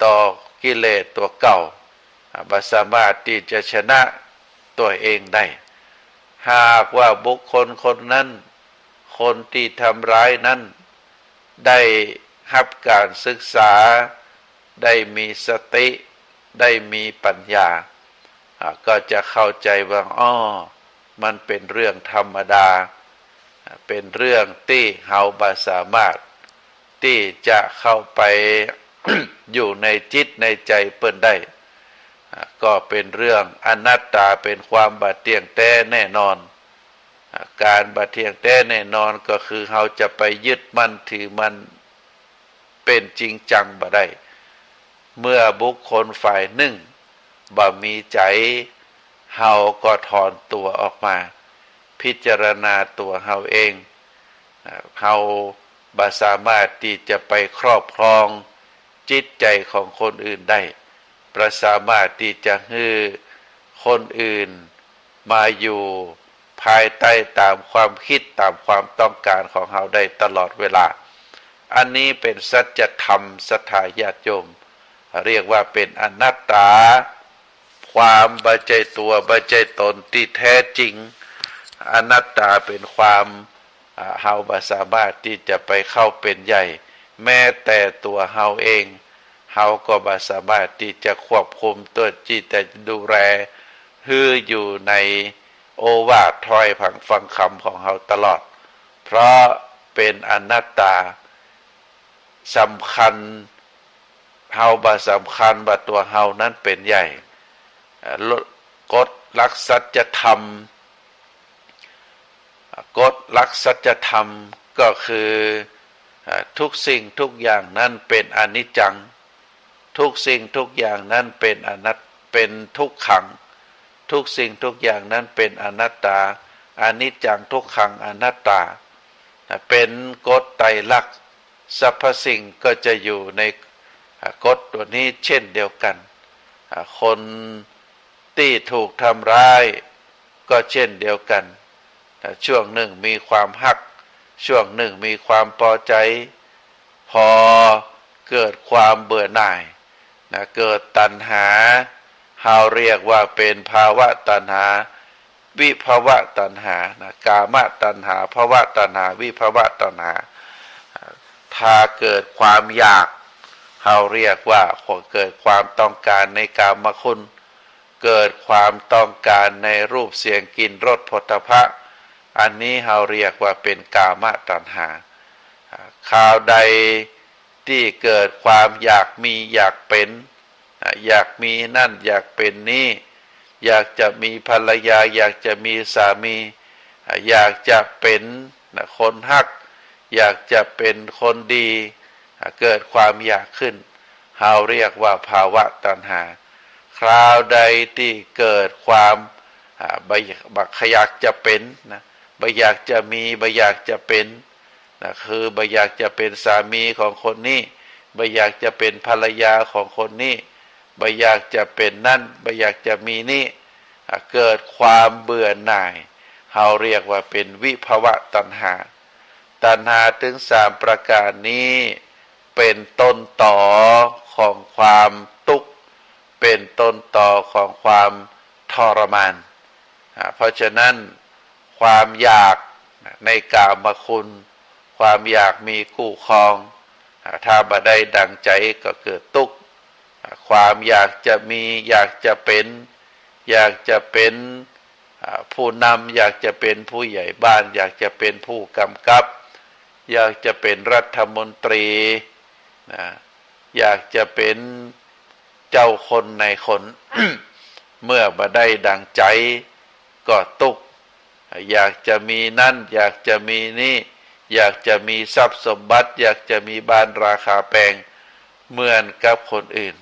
ต่อกิเลสตัวเก่าบ่สามารถที่จะชนะตัวเองได้หากว่าบุคคลคนนั้นคนที่ทำร้ายนั้นได้รับการศึกษาได้มีสติได้มีปัญญาก็จะเข้าใจว่ามันเป็นเรื่องธรรมดาเป็นเรื่องที่เราบ่สามารถที่จะเข้าไป อยู่ในจิตในใจเปิ้นได้ก็เป็นเรื่องอนัตตาเป็นความบ่เที่ยงแท้แน่นอนการบ่เที่ยงแท้แน่นอนก็คือเราจะไปยึดมั่นถือมันเป็นจริงจังบ่ได้เมื่อบุคคลฝ่ายหนึ่งบ่มีใจเฮาก็ถอนตัวออกมาพิจารณาตัวเฮาเองเฮาบ่สามารถที่จะไปครอบครองจิตใจของคนอื่นได้ประสามารถที่จะให้คนอื่นมาอยู่ ภายใต้ตามความคิดตามความต้องการของเราได้ตลอดเวลาอันนี้เป็นสัจธรรมศรัทธาญาติโยมเรียกว่าเป็นอนัตตาความบัจเจตัวบัจเจตนที่แท้จริงอนัตตาเป็นความเฮาบ่สามารถที่จะไปเข้าเป็นใหญ่แม้แต่ตัวเฮาเองเฮาก็บ่สามารถที่จะควบคุมตัวจิตแต่ดูแลฮืออยู่ในโอวาทถ้อยฟังคำของเฮาตลอดเพราะเป็นอนัตตาสำคัญเฮาบ่สำคัญว่าตัวเฮานั้นเป็นใหญ่กฎหลักสัจธรรมกฎหลักสัจธรรมก็คือทุกสิ่งทุกอย่างนั้นเป็นอนิจจังทุกสิ่งทุกอย่างนั้นเป็นเป็นทุกขังทุกสิ่งทุกอย่างนั้นเป็นอนัตตาอนิจจังทุกขังอนัตตาเป็นกฎไตรลักษณ์สรรพสิ่งก็จะอยู่ในกฎตัวนี้เช่นเดียวกันคนที่ถูกทำร้ายก็เช่นเดียวกันช่วงหนึ่งมีความฮักช่วงหนึ่งมีความพอใจพอเกิดความเบื่อหน่ายเกิดตัณหาเราเรียกว่าเป็นภาวะตัณหาวิภาวะตัณหากามตัณหาภวะตัณหาวิภาวะตัณหาถ้าเกิดความอยากเราเรียกว่าเกิดความต้องการในกามคุณเกิดความต้องการในรูปเสียงกลิ่นรสผลิตภัณฑ์อันนี้เราเรียกว่าเป็นกามตัณหาข่าวใดที่เกิดความอยากมีอยากเป็นอยากมีนั่นอยากเป็นนี่อยากจะมีภรรยาอยากจะมีสามีอยากจะเป็นคนฮักอยากจะเป็นคนดีเกิดความอยากขึ้นเราเรียกว่าภาวะตัณหาคราวใดที่เกิดความบักอยากจะเป็นบ่อยากจะมีบ่อยากจะเป็นคือบ่อยากจะเป็นสามีของคนนี้บ่อยากจะเป็นภรรยาของคนนี้บ่อยากจะเป็นนั่นบ่อยากจะมีนี่เกิดความเบื่อหน่ายเราเรียกว่าเป็นวิภวะตัณหาตัณหาถึง3ประการนี้เป็นต้นต่อของความทุกข์เป็นต้นต่อของความทรมานเพราะฉะนั้นความอยากในกามคุณความอยากมีคู่ครองถ้าบ่ได้ดังใจก็เกิดทุกข์ความอยากจะมีอยากจะเป็นอยากจะเป็นผู้นำอยากจะเป็นผู้ใหญ่บ้านอยากจะเป็นผู้กำกับอยากจะเป็นรัฐมนตรีอยากจะเป็นเจ้าคนในคน เมื่อบ่ได้ดังใจก็ทุกข์อยากจะมีนั่นอยากจะมีนี่อยากจะมีทรัพย์สมบัติอยากจะมีบ้านราคาแพงเหมือนกับคนอื่น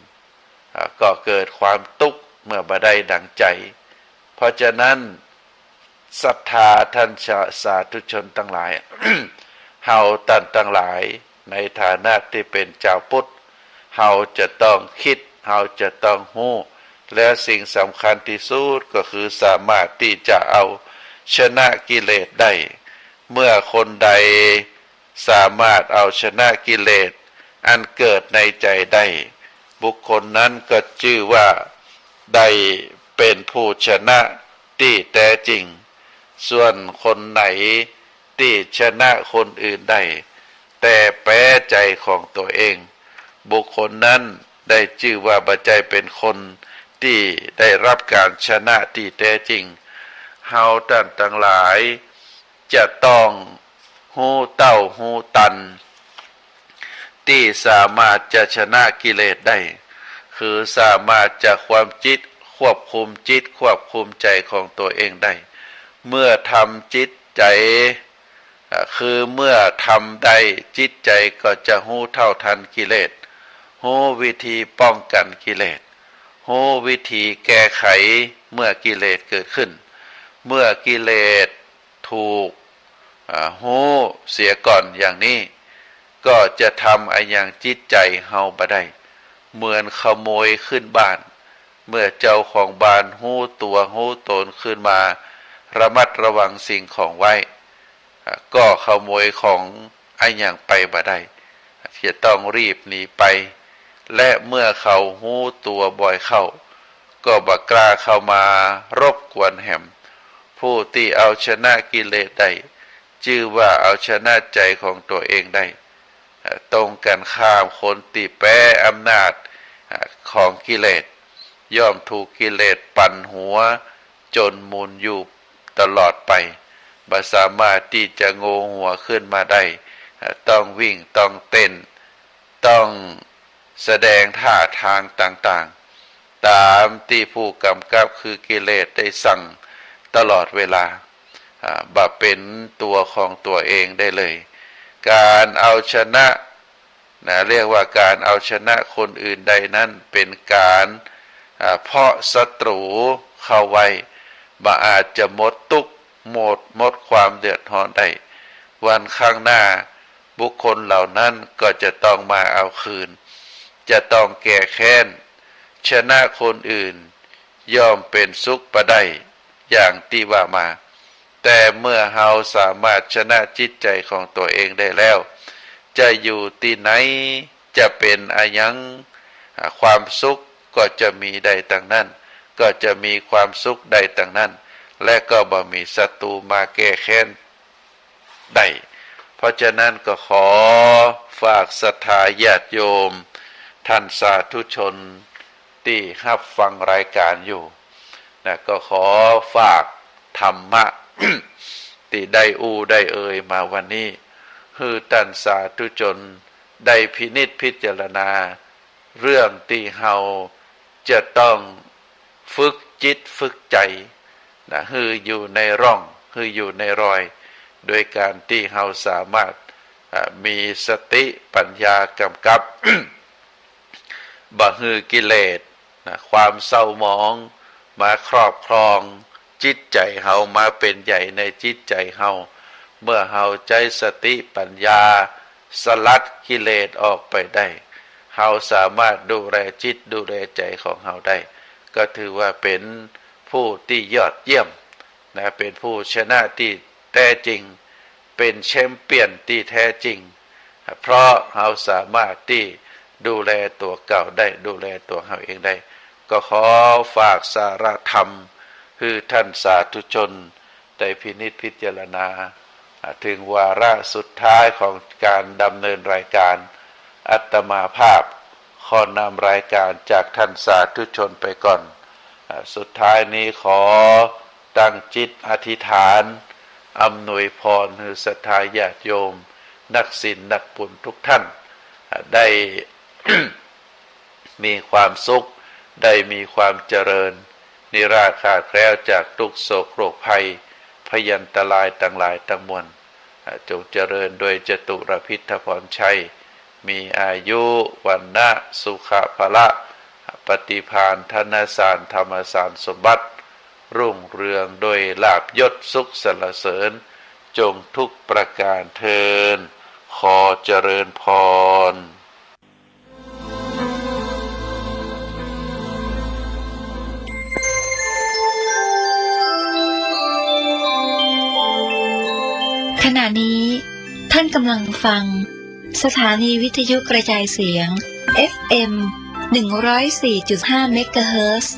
ก็เกิดความทุกข์เมื่อบ่ได้ดังใจเพราะฉะนั้นศรัทธาท่านสาธุชนทั้งหลาย เฮาท่านทั้งหลายในฐานะที่เป็นชาวพุทธเฮาจะต้องคิดเฮาจะต้องรู้และสิ่งสำคัญที่สุดก็คือสามารถที่จะเอาชนะกิเลสได้เมื่อคนใดสามารถเอาชนะกิเลสอันเกิดในใจได้บุคคลนั้นก็ชื่อว่าได้เป็นผู้ชนะที่แท้จริงส่วนคนไหนที่ชนะคนอื่นได้แต่แพ้ใจของตัวเองบุคคลนั้นได้ชื่อว่าบัจจัยเป็นคนที่ได้รับการชนะที่แท้จริงเฮาท่านทั้งหลายจะต้องหูเต้าหูตันที่สามารถจะชนะกิเลสได้คือสามารถจะควบคุมจิตควบคุมใจของตัวเองได้เมื่อทำจิตใจคือเมื่อทำได้จิตใจก็จะหูเท่าทันกิเลสหูวิธีป้องกันกิเลสหูวิธีแก้ไขเมื่อกิเลสเกิดขึ้นเมื่อกิเลสถูกหูเสียก่อนอย่างนี้ก็จะทำอย่างจิตใจเฮาบ่ได้เหมือนขโมยขึ้นบ้านเมื่อเจ้าของบ้านหูตัวหูตนขึ้นมา ระมัดระวังสิ่งของไว้ก็ขโมยของไอ้อย่างไปบ่ได้จะต้องรีบหนีไปและเมื่อเขาหู้ตัวบ่อยเข้าก็บ่กล้าเข้ามารบกวนแหมผู้ที่เอาชนะกิเลสได้ชื่อว่าเอาชนะใจของตัวเองได้ตรงกันข้ามคนที่แพ้อำนาจของกิเลสย่อมถูกกิเลสปั่นหัวจนหมุนอยู่ตลอดไปบ่สามารถที่จะโงหัวขึ้นมาได้ต้องวิ่งต้องเต้นต้องแสดงท่าทางต่างๆตามที่ผู้กำกับคือกิเลสได้สั่งตลอดเวลาบ่เป็นตัวของตัวเองได้เลยการเอาชนะเรียกว่าการเอาชนะคนอื่นใดนั้นเป็นการเพาะศัตรูเข้าไว้บ่อาจจะหมดทุกข์หมดความเดือดร้อนได้วันข้างหน้าบุคคลเหล่านั้นก็จะต้องมาเอาคืนจะต้องแก้แค้นชนะคนอื่นย่อมเป็นสุขประได้อย่างที่ว่ามาแต่เมื่อเฮาสามารถชนะจิตใจของตัวเองได้แล้วจะอยู่ที่ไหนจะเป็นอายังความสุขก็จะมีได้ต่างนั้นก็จะมีความสุขได้ต่างนั้นและก็บ่มีศัตรูมาแก้แค้นได้เพราะฉะนั้นก็ขอฝากศรัทธาญาติโยมท่านสาธุชนที่รับฟังรายการอยู่ก็ขอฝากธรรมะ ที่ได้ได้เอ่ยมาวันนี้คือท่านสาธุชนได้พินิจพิจารณาเรื่องที่เฮาจะต้องฝึกจิตฝึกใจคืออยู่ในร่องคืออยู่ในรอยโดยการที่เฮาสามารถมีสติปัญญากำกับ บ่ฮือกิเลสความเศร้าหมองมาครอบครองจิตใจเฮามาเป็นใหญ่ในจิตใจเฮาเมื่อเฮาใจสติปัญญาสลัดกิเลสออกไปได้เฮาสามารถดูแลจิตดูแลใจของเฮาได้ก็ถือว่าเป็นผู้ที่ยอดเยี่ยมเป็นผู้ชนะที่แท้จริงเป็นแชมเปี้ยนที่แท้จริงเพราะเฮาสามารถที่ดูแลตัวเก่าได้ดูแลตัวเฮาเองได้ก็ขอฝากสาระธรรมคือท่านสาธุชนได้พินิจพิจารณาถึงวาระสุดท้ายของการดำเนินรายการอาตมาภาพขอนำรายการจากท่านสาธุชนไปก่อนสุดท้ายนี้ขอตั้งจิตอธิษฐานอำนวยพรให้ศรัทธาญาติโยมนักศีลนักบุญทุกท่านได้ มีความสุขได้มีความเจริญนิราคาแคล้วจากทุกโศกโรคภัยพยันตรายต่างหลายทั้งมวลจงเจริญโดยจตุรพิทพรชัยมีอายุวันนะสุขภละปฏิภาณธนสารธรรมสารสมบัติรุ่งเรืองโดยลาภยศสุขสรรเสริญจงทุกประการเทินขอเจริญพรขณะนี้ท่านกำลังฟังสถานีวิทยุกระจายเสียง FM 104.5 เมกะเฮิรตซ์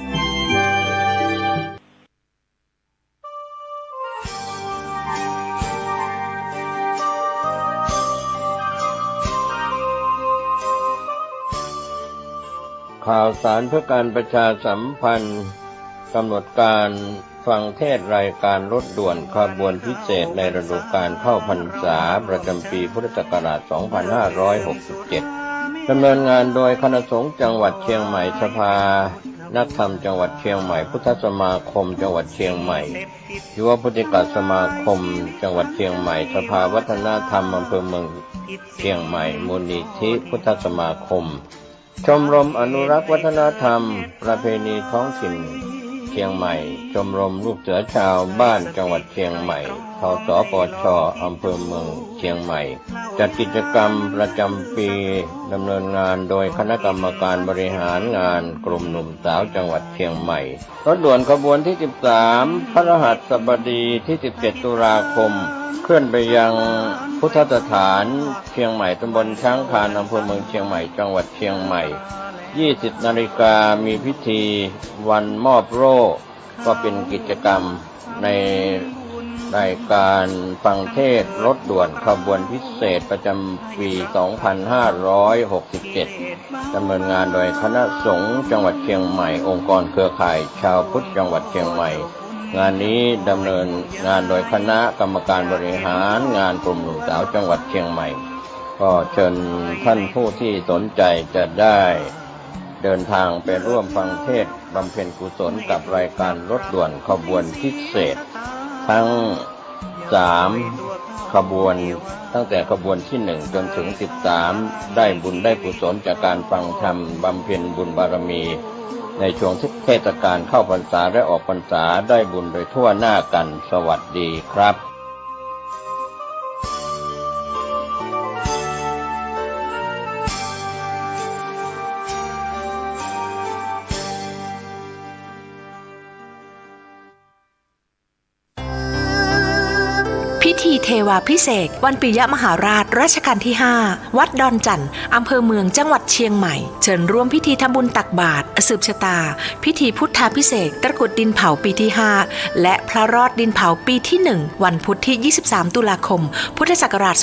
ข่าวสารเพื่อการประชาสัมพันธ์กำหนดการฟังเทศรายการรถด่วนขบวนพิเศษในฤดูกาลเข้าพรรษาประจำปีพุทธศักราช 2567 ดำเนินงานโดยคณะสงฆ์จังหวัดเชียงใหม่สภานักธรรมจังหวัดเชียงใหม่พุทธสมาคมจังหวัดเชียงใหม่ยุวพุทธิกสมาคมจังหวัดเชียงใหม่สภาวัฒนธรรมอำเภอเมืองเชียงใหม่มูลนิธิพุทธสมาคมชมรมอนุรักษ์วัฒนธรรมประเพณีท้องถิ่น เชียงใหม่ชมรมลูกเสือชาวบ้านจังหวัดเชียงใหม่ทสปช.อำเภอเมืองเชียงใหม่จัดกิจกรรมประจำปีดำเนินงานโดยคณะกรรมการบริหารงานกลุ่มหนุ่มสาวจังหวัดเชียงใหม่รถด่วนขบวนที่ 13 พฤหัสบดีที่ 17 ตุลาคมเคลื่อนไปยังพุทธสถานเชียงใหม่ตำบลช้างคานอำเภอเมืองเชียงใหม่จังหวัดเชียงใหม่ 20 นาฬิกามีพิธีวันมอบโล่ก็เป็นกิจกรรมในรายการฟังเทศน์รถด่วนขบวนพิเศษประจำปี 2567 ดำเนินงานโดยคณะสงฆ์จังหวัดเชียงใหม่องค์กรเครือข่ายชาวพุทธจังหวัดเชียงใหม่งานนี้ดำเนินงานโดยคณะกรรมการบริหารงานกลุ่มหนุ่มสาวจังหวัดเชียงใหม่ก็เชิญท่านผู้ที่สนใจจะได้เดินทางไปร่วมฟังเทศน์บำเพ็ญกุศลกับรายการรถด่วนขบวนพิเศษทั้ง3ขบวนตั้งแต่ขบวนที่1จนถึง13ได้บุญได้กุศลจากการฟังธรรมบำเพ็ญบุญบารมีในช่วงเทศกาลเข้าพรรษาและออกพรรษาได้บุญโดยทั่วหน้ากันสวัสดีครับพิธีเทวาภิเษกวันปิยมหาราชรัชกาลที่ 5 วัดดอนจันทร์อำเภอเมืองจังหวัดเชียงใหม่เชิญร่วมพิธีทำบุญตักบาตรสืบชะตาพิธีพุทธาภิเษกตะกรุดดินเผาปีที่ 5 และพระรอดดินเผาปีที่ 1 วันพุธที่ 23 ตุลาคม พุทธศักราช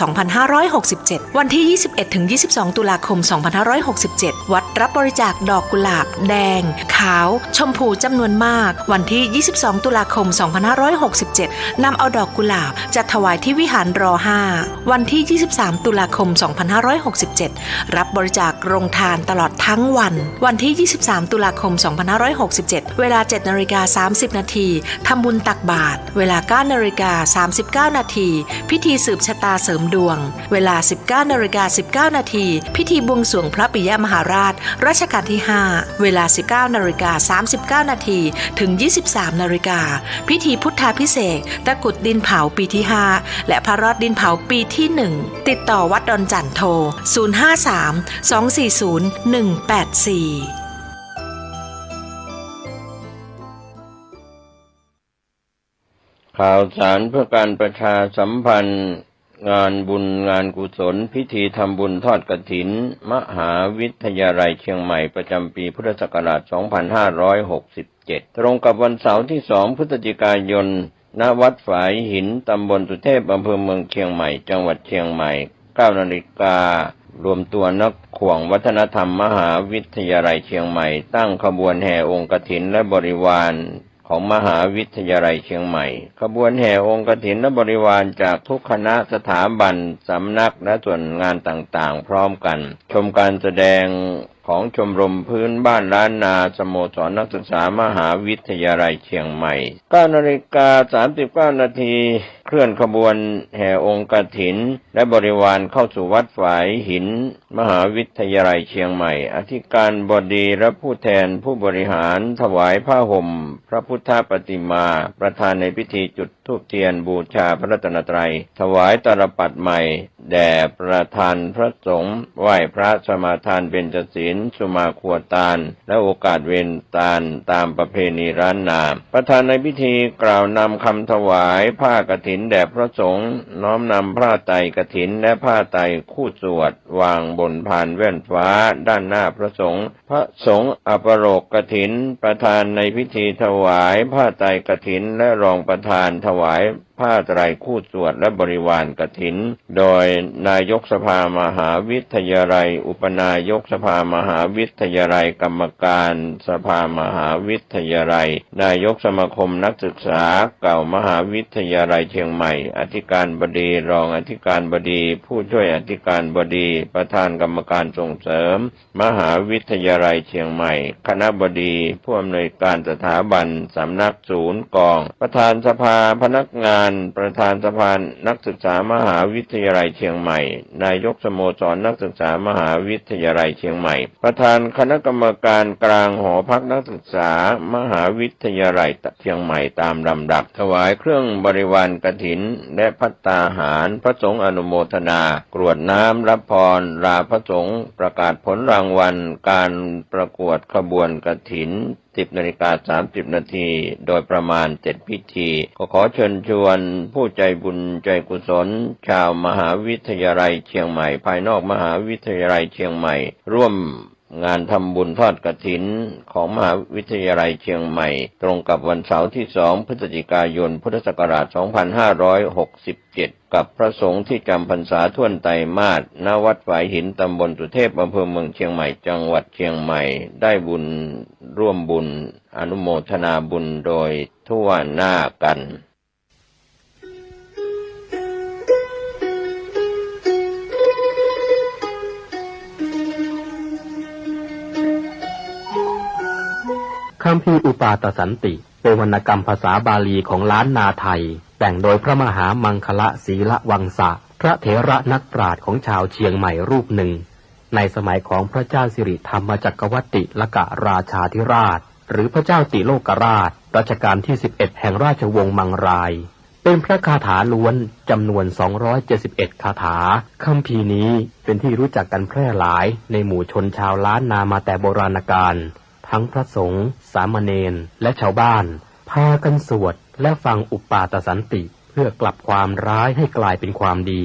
2567 วันที่ 21-22 ตุลาคม 2567 วัดรับบริจาคดอกกุหลาบแดงขาวชมพูจำนวนมากวันที่ 22 ตุลาคม 2567 นำเอาดอกกุหลาบจัดถวายที่วิหารร5วันที่ 23 ตุลาคม 2567 รับบริจาคโรงทานตลอดทั้งวันที่ 23 ตุลาคม 2567 เวลา 7:30 นาทีทำบุญตักบาตรเวลา 9:39 นาทีพิธีสืบชะตาเสริมดวงเวลา 19:19 นาทีพิธีบวงสรวงพระปิยมหาราชรัชกาลที่ 5 เวลา 19:39 นาทีถึง 23 นาฬิกาพิธีพุทธาภิเษกตะกรุดดินเผาปีที่ 5 และพระรอดดินเผาปีที่ 1 ติดต่อวัดดอนจันทร์โทร 053-240-184ข่าวสารเพื่อการประชาสัมพันธ์งานบุญงานกุศลพิธีทำบุญทอดกฐินมหาวิทยาลัยเชียงใหม่ประจำปีพุทธศักราช 2567 ตรงกับวันเสาร์ที่ 2 พฤศจิกายนณวัดฝายหินตำบลสุเทพอำเภอเมืองเชียงใหม่จังหวัดเชียงใหม่ 9 นาฬิการวมตัวนักข่วงวัฒนธรรมมหาวิทยาลัยเชียงใหม่ตั้งขบวนแห่องค์กฐินและบริวารของมหาวิทยาลัยเชียงใหม่ขบวนแห่องค์กฐินและบริวารจากทุกคณะสถาบันสำนักและส่วนงานต่างๆพร้อมกันชมการแสดงของชมรมพื้นบ้านล้านนาสโมสรนักศึกษามหาวิทยาลัยเชียงใหม่ 9:39 นาทีเคลื่อนขบวนแห่องค์กฐินและบริวารเข้าสู่วัดฝายหินมหาวิทยาลัยเชียงใหม่อธิการบดีและผู้แทนผู้บริหารถวายผ้าห่มพระพุทธปฏิมาประธานในพิธีจุดธูปเทียนบูชาพระรัตนตรัยถวายตาลปัตรใหม่แด่ประธานพระสงฆ์ไหว้พระสมาทานเบญจศีลสุมาครัวตาลและโอกาสเวนตาลตามประเพณีล้านนาประธานในพิธีกล่าวนำคำถวายผ้ากฐินแด่พระสงฆ์น้อมนำผ้าไตรกฐินและผ้าไตรคู่สวดวางบนพานแว่นฟ้าด้านหน้าพระสงฆ์พระสงฆ์อัปโรกฐินประธานในพิธีถวายผ้าไตรกฐินและรองประธานถวายผ้าไตรคู่สวดและบริวารกฐินโดยนายกสภามหาวิทยาลัยอุปนายกสภามหาวิทยาลัยกรรมการสภามหาวิทยาลัยนายกสมาคมนักศึกษาเก่ามหาวิทยาลัยเชียงใหม่อธิการบดีรองอธิการบดีผู้ช่วยอธิการบดีประธานกรรมการส่งเสริมมหาวิทยาลัยเชียงใหม่คณบดีผู้อำนวยการสถาบันสำนักศูนย์กองประธานสภาพนักงาน านประธานสภานักศึกษามหาวิทยาลัยเชียงใหม่นายกสโมสรนักศึกษามหาวิทยาลัยเชียงใหม่ประธานคณะกรรมการกลางหอพักนักศึกษามหาวิทยาลัยเชียงใหม่ตามลำดับถวายเครื่องบริวารกฐินและภัตตาหารพระสงฆ์อนุโมทนากรวดน้ำรับพรลาพระสงฆ์ประกาศผลรางวัลการประกวดขบวนกฐิน10:30 นาทีโดยประมาณ7พิธีขอเชิญชวนผู้ใจบุญใจกุศลชาวมหาวิทยาลัยเชียงใหม่ภายนอกมหาวิทยาลัยเชียงใหม่ร่วมงานทำบุญทอดกฐินของมหาวิทยาลัยเชียงใหม่ตรงกับวันเสาร์ที่2พฤศจิกายนพุทธศักราช2567กับพระสงฆ์ที่จำพรรษาท่วนไตรมาสณวัดฝายหินตำบลสุเทพอำเภอเมืองเชียงใหม่จังหวัดเชียงใหม่ได้บุญร่วมบุญอนุโมทนาบุญโดยทั่วหน้ากันคัมภีร์อุปาทสันติเป็นวรรณกรรมภาษาบาลีของล้านนาไทยแต่งโดยพระมหามังคละศีลวังสะพระเถระนักปราชญ์ของชาวเชียงใหม่รูปหนึ่งในสมัยของพระเจ้าสิริธรรมจักรวรรดิลกราชาธิราชหรือพระเจ้าติโลกราชรัชกาลที่11แห่งราชวงศ์มังรายเป็นพระคาถาล้วนจำนวน271คาถาคัมภีร์นี้เป็นที่รู้จักกันแพร่หลายในหมู่ชนชาวล้านนามาแต่โบราณกาลทั้งพระสงฆ์สามเณรและชาวบ้านพากันสวดและฟังอุปาทสันติเพื่อกลับความร้ายให้กลายเป็นความดี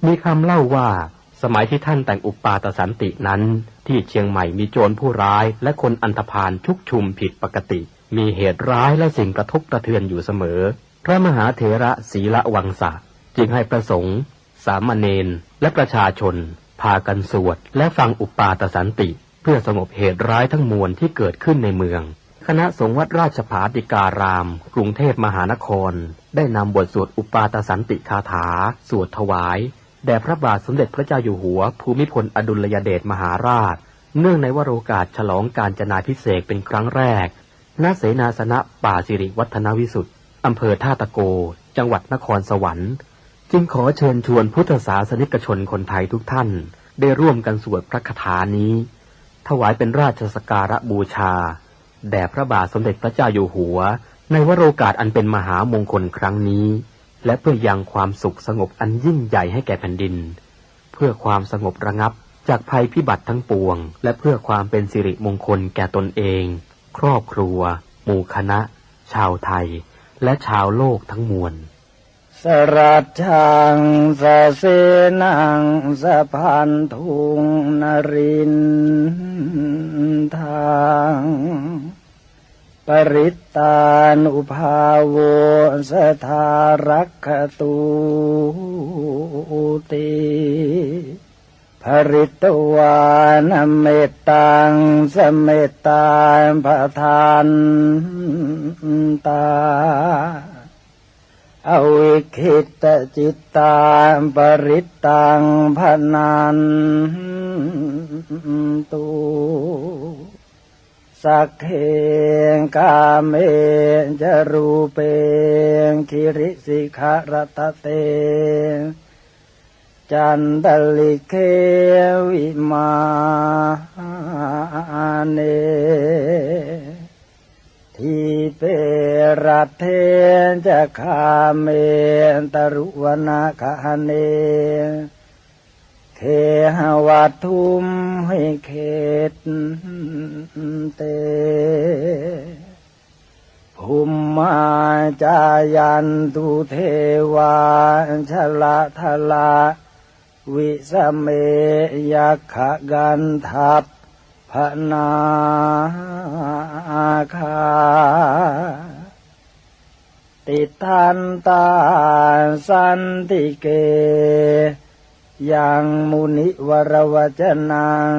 มีคำเล่าว่าสมัยที่ท่านแต่งอุปาทสันตินั้นที่เชียงใหม่มีโจรผู้ร้ายและคนอันธพาลชุกชุมผิดปกติมีเหตุร้ายและสิ่งกระทบกระเทือนอยู่เสมอพระมหาเถระศีลวังสะจึงให้พระสงฆ์สามเณรและประชาชนพากันสวดและฟังอุปาทสันติเพื่อสงบเหตุร้ายทั้งมวลที่เกิดขึ้นในเมืองคณะสงฆ์วัดราชภาติการามกรุงเทพมหานครได้นำบทสวดอุปาทสันติคาถาสวดถวายแด่พระบาทสมเด็จพระเจ้าอยู่หัวภูมิพลอดุลยเดชมหาราชเนื่องในวโรกาสฉลองกาญจนาภิเษกเป็นครั้งแรกณเสนาสนะป่าสิริวัฒนวิสุทธิ์อำเภอท่าตะโกจังหวัดนครสวรรค์จึงขอเชิญชวนพุทธศาสนิกชนคนไทยทุกท่านได้ร่วมกันสวดพระคาถานี้ถวายเป็นราชสักการะบูชาแด่พระบาทสมเด็จพระเจ้าอยู่หัวในวโรกาสอันเป็นมหามงคลครั้งนี้และเพื่อยังความสุขสงบอันยิ่งใหญ่ให้แก่แผ่นดินเพื่อความสงบระงับจากภัยพิบัติทั้งปวงและเพื่อความเป็นสิริมงคลแก่ตนเองครอบครัวหมู่คณะชาวไทยและชาวโลกทั้งมวลสรัจฉังสะเสนังสะพันธุงนรินทางปริตตานุภาโวสทารักขตุติภริตวานเมตตังสเมตตาภทานตาอวิคิตจิตตาปริตตังพนันตุสักเขกาเมจรูเปคิริสิขารตเตจันตลิเควิมาเนทีเปรัตเทจะคาเมตรุวนาคาเนเคหวัตทุมให้เขตเตภูมิมาจายันตุเทวาชละทละวิสเมยัคขกันทัพพนาคาติทันตาสันติเกยังมุนิวรวจนัง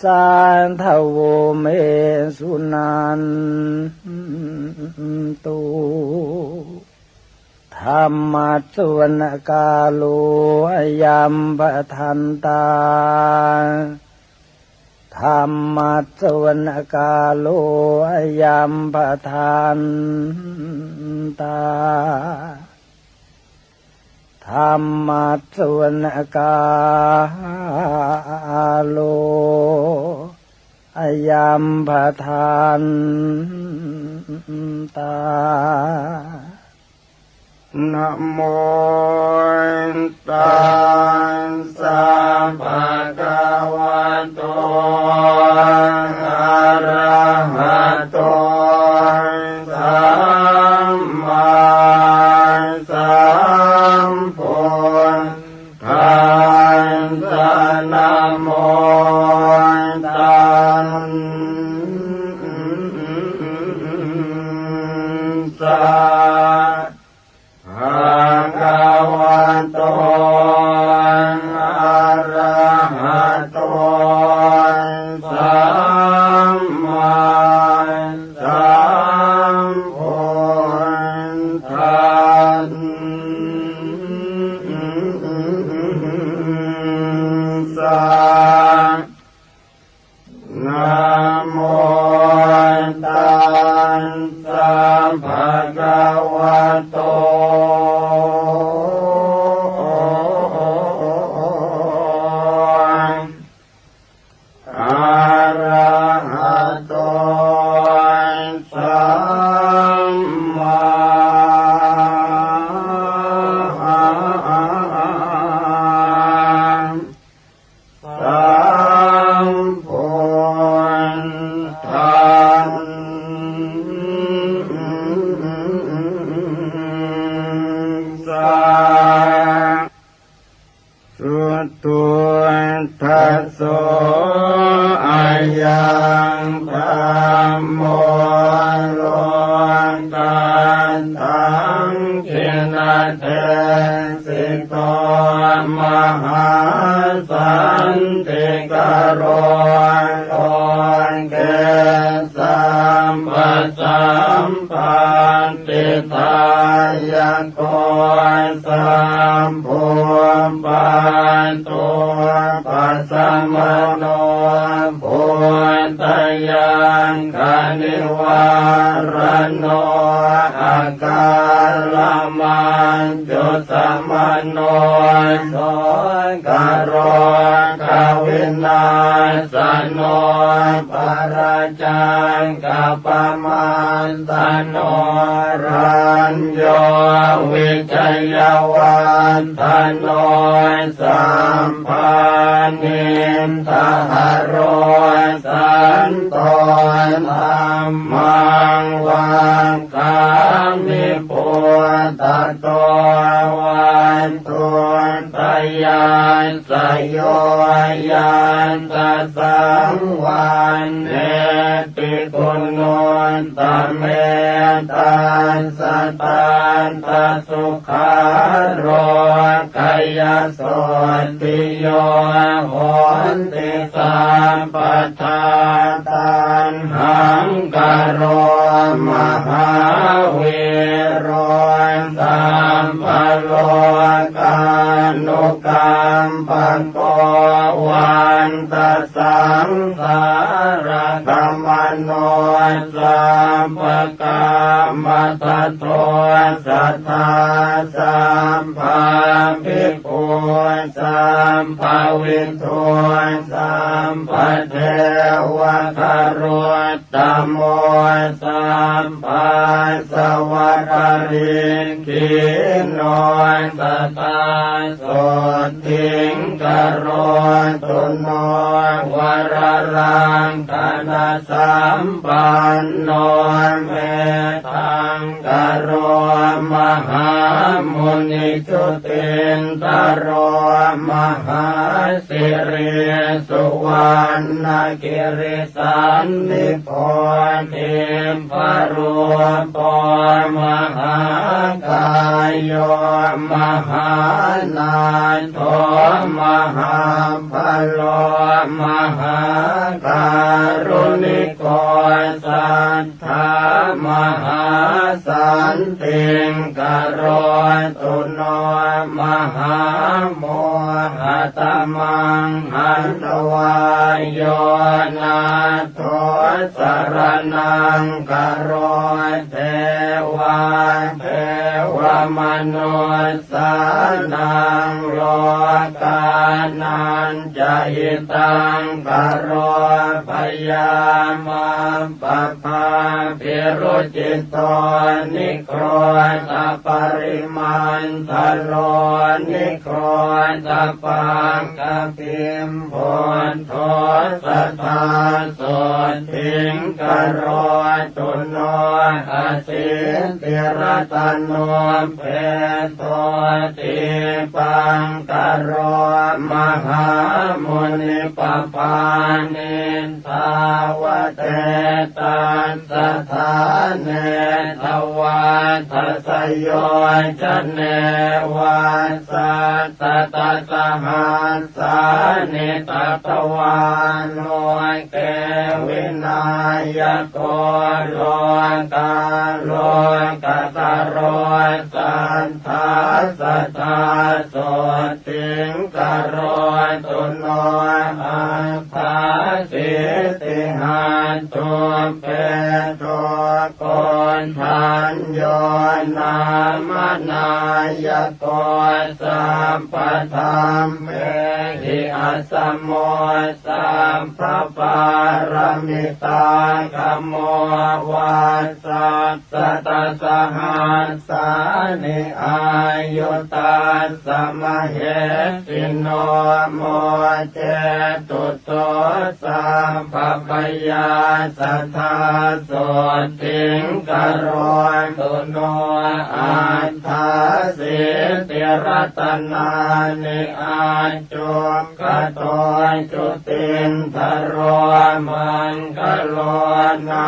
สานทโวเมสุนันตุธรรมัสสวนกาโลยัมปทันตาธรรมัสสวนกาโลยัมปทัน ตาธรรมะสุนกาโลอายัมภทานตานะโมตัสสะภะคะวะโตอะระหะโตสัมมาสัมพุทธัสสะนะโมตัสสะภะคะวะโตอะระหะโตสัมมาสัมพุทธัสสะนะโมตัสสะภะคะวะโตอะระหะโตสัมมาสัมพุทธัสสะสุตุทัสโสอายังธัมโมโลกันตังขินะเทสิโตมหาสันติกโรโอเกสัมปัสสัมปันติตายโกสัมภูปันตุปัสสมโนภูตยังคณิวารโนอาการมันจุสมโนโสกโรกวินาสโนปราจังกัปปมันตโนรัญโยวิจัยวันตโนสัมปันนิทหโรสันโตธัมมังวังคามิปุตตะโตวันตุตยานสโยยันตสังวันเนติกุณโนตเมตันสตันตสุขาโรกายโสติโยโหติสัมปทาตันหังกโรมหาวิโรสัมภโลกานุกรรมปังโกวันตสังสารกัมมโนสัมปกามัตโตสัทธาสัมภาภิกขุสัมภวินโทสัมปเทวะคารตตโมสัมปัสสวะคาริกิโนตตาโสติงกโรตุโนวรรังคณสัมปันโนเมตังกโรมหามุนิจุตินตโรมหาสิริสุวรรณกิริสันนิโพธิพรุปมหากายโยมหานาโทมหาพโลมหาการุณิโกสัทธามหาสันติงกโรตุโนมหาโมหตมังหันตวายโยนาโทสรนังกโรเทวาเท มนุสานังโลกานันจะหิตังกโรปยามาปะภาภิรุจิตโตนิโครตปริมันทโลนิโครตปังกปิมโพนโทสัทธาโสทิงกโรตุโนอาสิติรตันโนเพโตติปังกโรมหามุนิปปานิทาวเตตันสถาเนทวัฏสโยจเนวัสสัตตสหัสสานิตตวานโนเกวินายโกโลกาโลกัสโรสันทาสัทธาโสติงกโรตุโนอัฏฐาสิติหันตุเปโตโกนทัญโยนามนายโกสัมปธรรมเมหิอัสสมโมสัมภปารมิตาคัมโมวัสสัตตสหัสสานิอายุตัสสมเหสิโนโมเจตุโตสัมภปยาสัทธาโสติงกโรตุโนอัฏฐาสิติรัตนานิอาจุกโตจุตินทโรมังกโลนา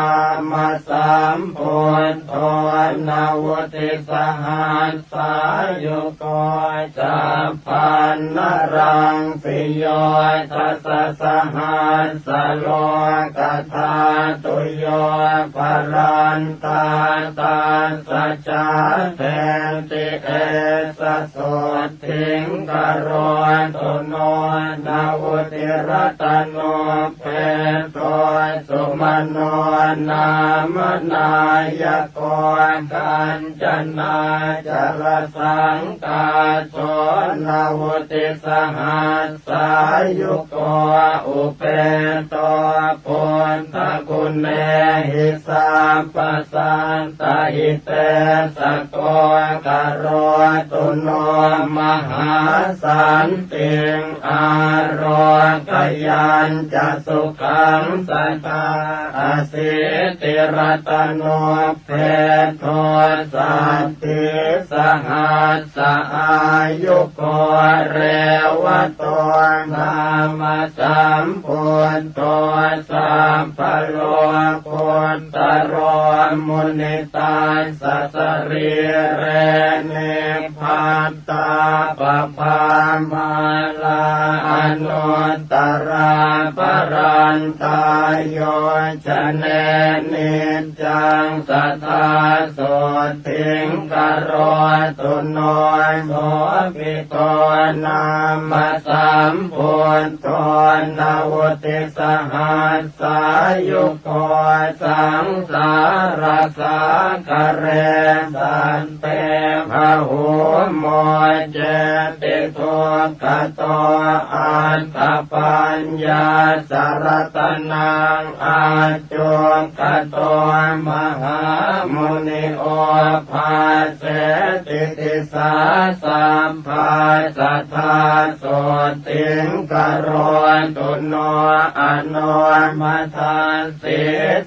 มาสัมพุทโธนาวุติสหัสสายุโกจัปปันนรังสิโยทัสสะสหัสสะโลกธาตุโยปรันตาตาสัจจเทติเอสะโสทิงกโรตุโนนาวุติรัตโนเปโตสุมโนนามนายโกกัญจนาจรสังกาโสนาวุติสหัสสายุโกอุเปโตปุณฑกุณเนหิสัมปสันตหิเตสโกกโรตุโนมหาสันติงอารกยัญจะสุขังสัตตาอสิติรัตโนเพโทสัตติสหัสสะอายุโกเรวโตนามาสัมพุทโธสัมภโลกุตโรมุนิตาสัสริเรเนพัตตาปภามาลาอนุตตราปรันตายโยชเนนิจังสัทธาโสทิงกโรตุโนโสภิโตนามาสัมพุทโธนาวุติสหัสสายุโกสังสารสังกเรสันเตภะหุโมเจติทุกขโตอัตตปัญญาสารตนังอาจุกโตมหามุนิโอภาเสติติสาสัมภาสัทธาโสติงกโรตุโนอโนมัทานสิ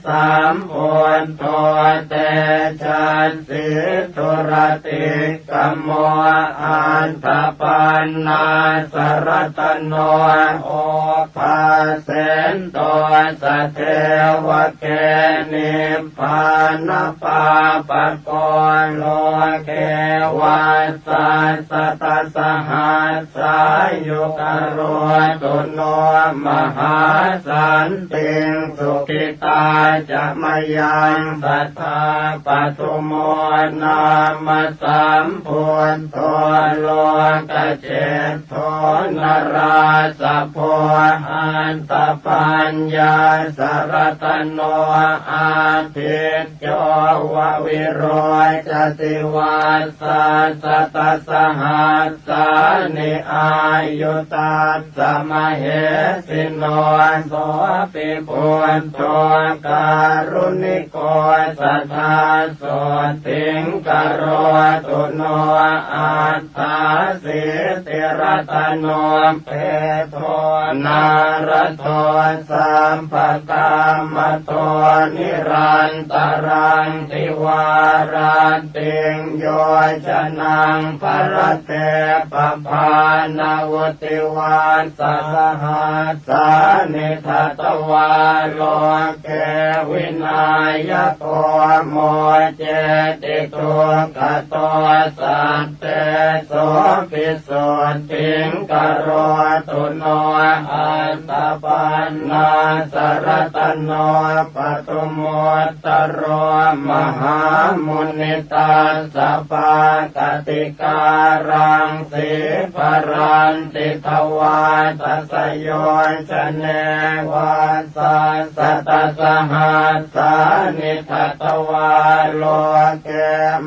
สัมพุทโธเตชันสิทุรติกัมโมอันตปันนาสรตโนโอภาเสนโตสเทวเกนิพพานปาปะโกโลเกวั สาสตสหัสสายุกโรตุโนมหาสันติสุขิตาจะมยังสัทธาปตุโมนามสัมพุทโธโลกเจตโธนราสะโพอันตปัญญาสรตโนอาทิตโยววิโรจติวาสัสตสหัสสานิอายุตัสสะมะเหสิโนโสปิปุณโตการุณิโกสัทธาโสติงกโรตุโนอัตถาสิติรัตโนเปโทนารโทสัมปกามโตนิรันตรังติวาราติงโยชนังภรเตปภานาวติวาสสหัสสานิทัตวาโลเกวินายโกโมเจติตุกโตสัตเตโสปิสุทธิงกโรตุโนอัตตปันนาสรตโนปตุโมตโรมหามุนิตาสัพพกติการังสิปรันติทวาตัสโยชเนวาสัสตสหัสสานิทัตวาโลเก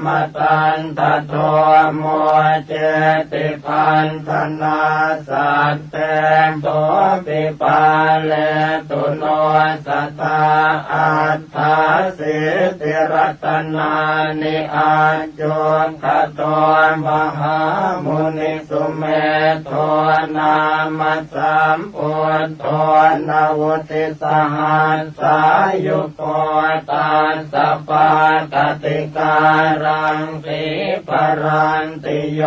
มตันตโทโมเจติพันธนาสัตเตโสปิปาเลตุโนสัทธาอัตถาสิติรัตนานิอาจุขโตมหามุนิสุเมโทนามสัมพุทโธนวุติสหัสสายุโกตัสสะปะกติการังสิปรันติโย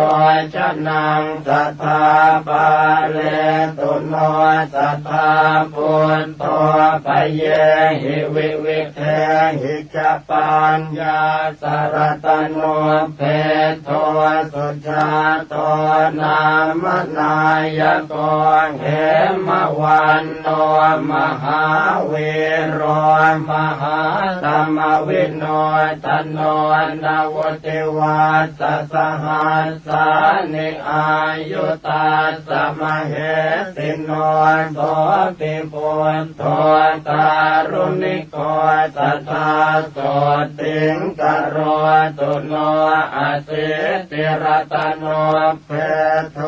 ชนังสัทธาปะเลตุโนสัทธาพุทโธปเยหิวิวิเทหิจปัญญาสรตโนเพโทสุชาโตนามนายโกเหมวันโนมหาเวโรมหาธรรมวิโนตโนนาวติวาสสหัสสานิอายุตัสสะมะเหสิโนโสปิปุณโตการุณิโกสัทธาโสติงกโรตุโนอาสิติรัตโนเพโท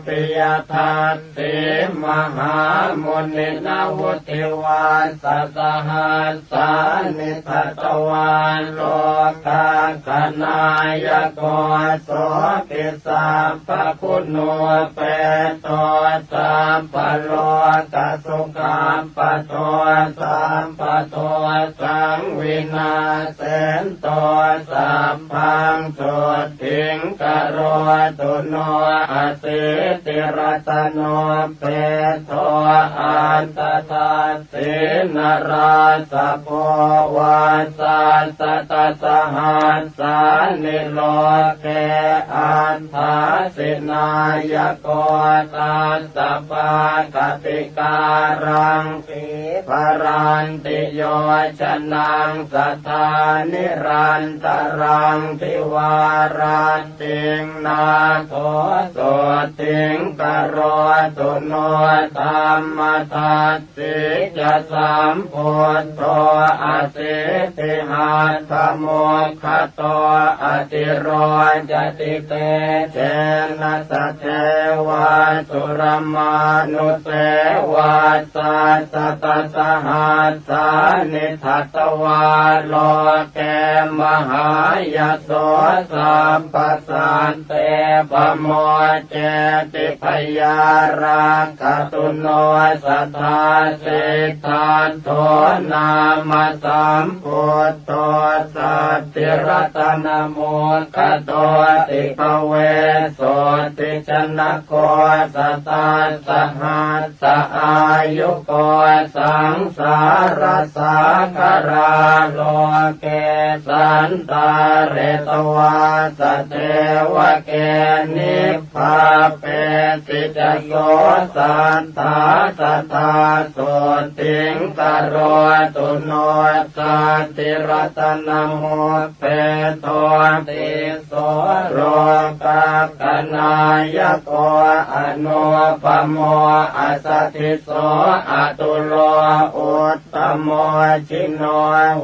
ปิยทัสสิมหามุนินาวุติวาสสหัสสานิทัตวาโลกาคณายโกโสปิสัพพคุณโนเปโตสัมปโลกสุขัมปโตสัมปโตสังวินาเสนโตสัพพังสุทิงกโรตุโนอาสิติรัตโนเปโทอันตตาสินราสะโพวาสัสตสหัสสานิโลเกอันทาสินายโกตัสสะปะกติการังสิปรันติโยชนังสัทธานิรันตรังทิวาราติงนาโทโสติงกโรตุโนธรรมทัสสิจะสัมพุทโธอาสิติหัตถโมกขโตอติโรจติเตเจนะสะเทวาสุรมานุเสวาสัสตสหัสสานิทัตวาโลเกมหายโสสัมปสันเตปโมเจติพยาราคตุโนสัทธาสิทธาโทนามสัมพุทโธสัตติรัตนโมคโตติภเวโสติชนะโกสัตตาสหัสสอายุโกสั สังสารสังขารโลเกสันตาเรตวาสเทวเกนิพพาเปติจโยสันตาสัทธาสุติงกโรตุโนสันติรัตนโมเปโตติโสโรกักขณายโกอนุปโมอัสสทิโสอตุโลอุตตโมชิโน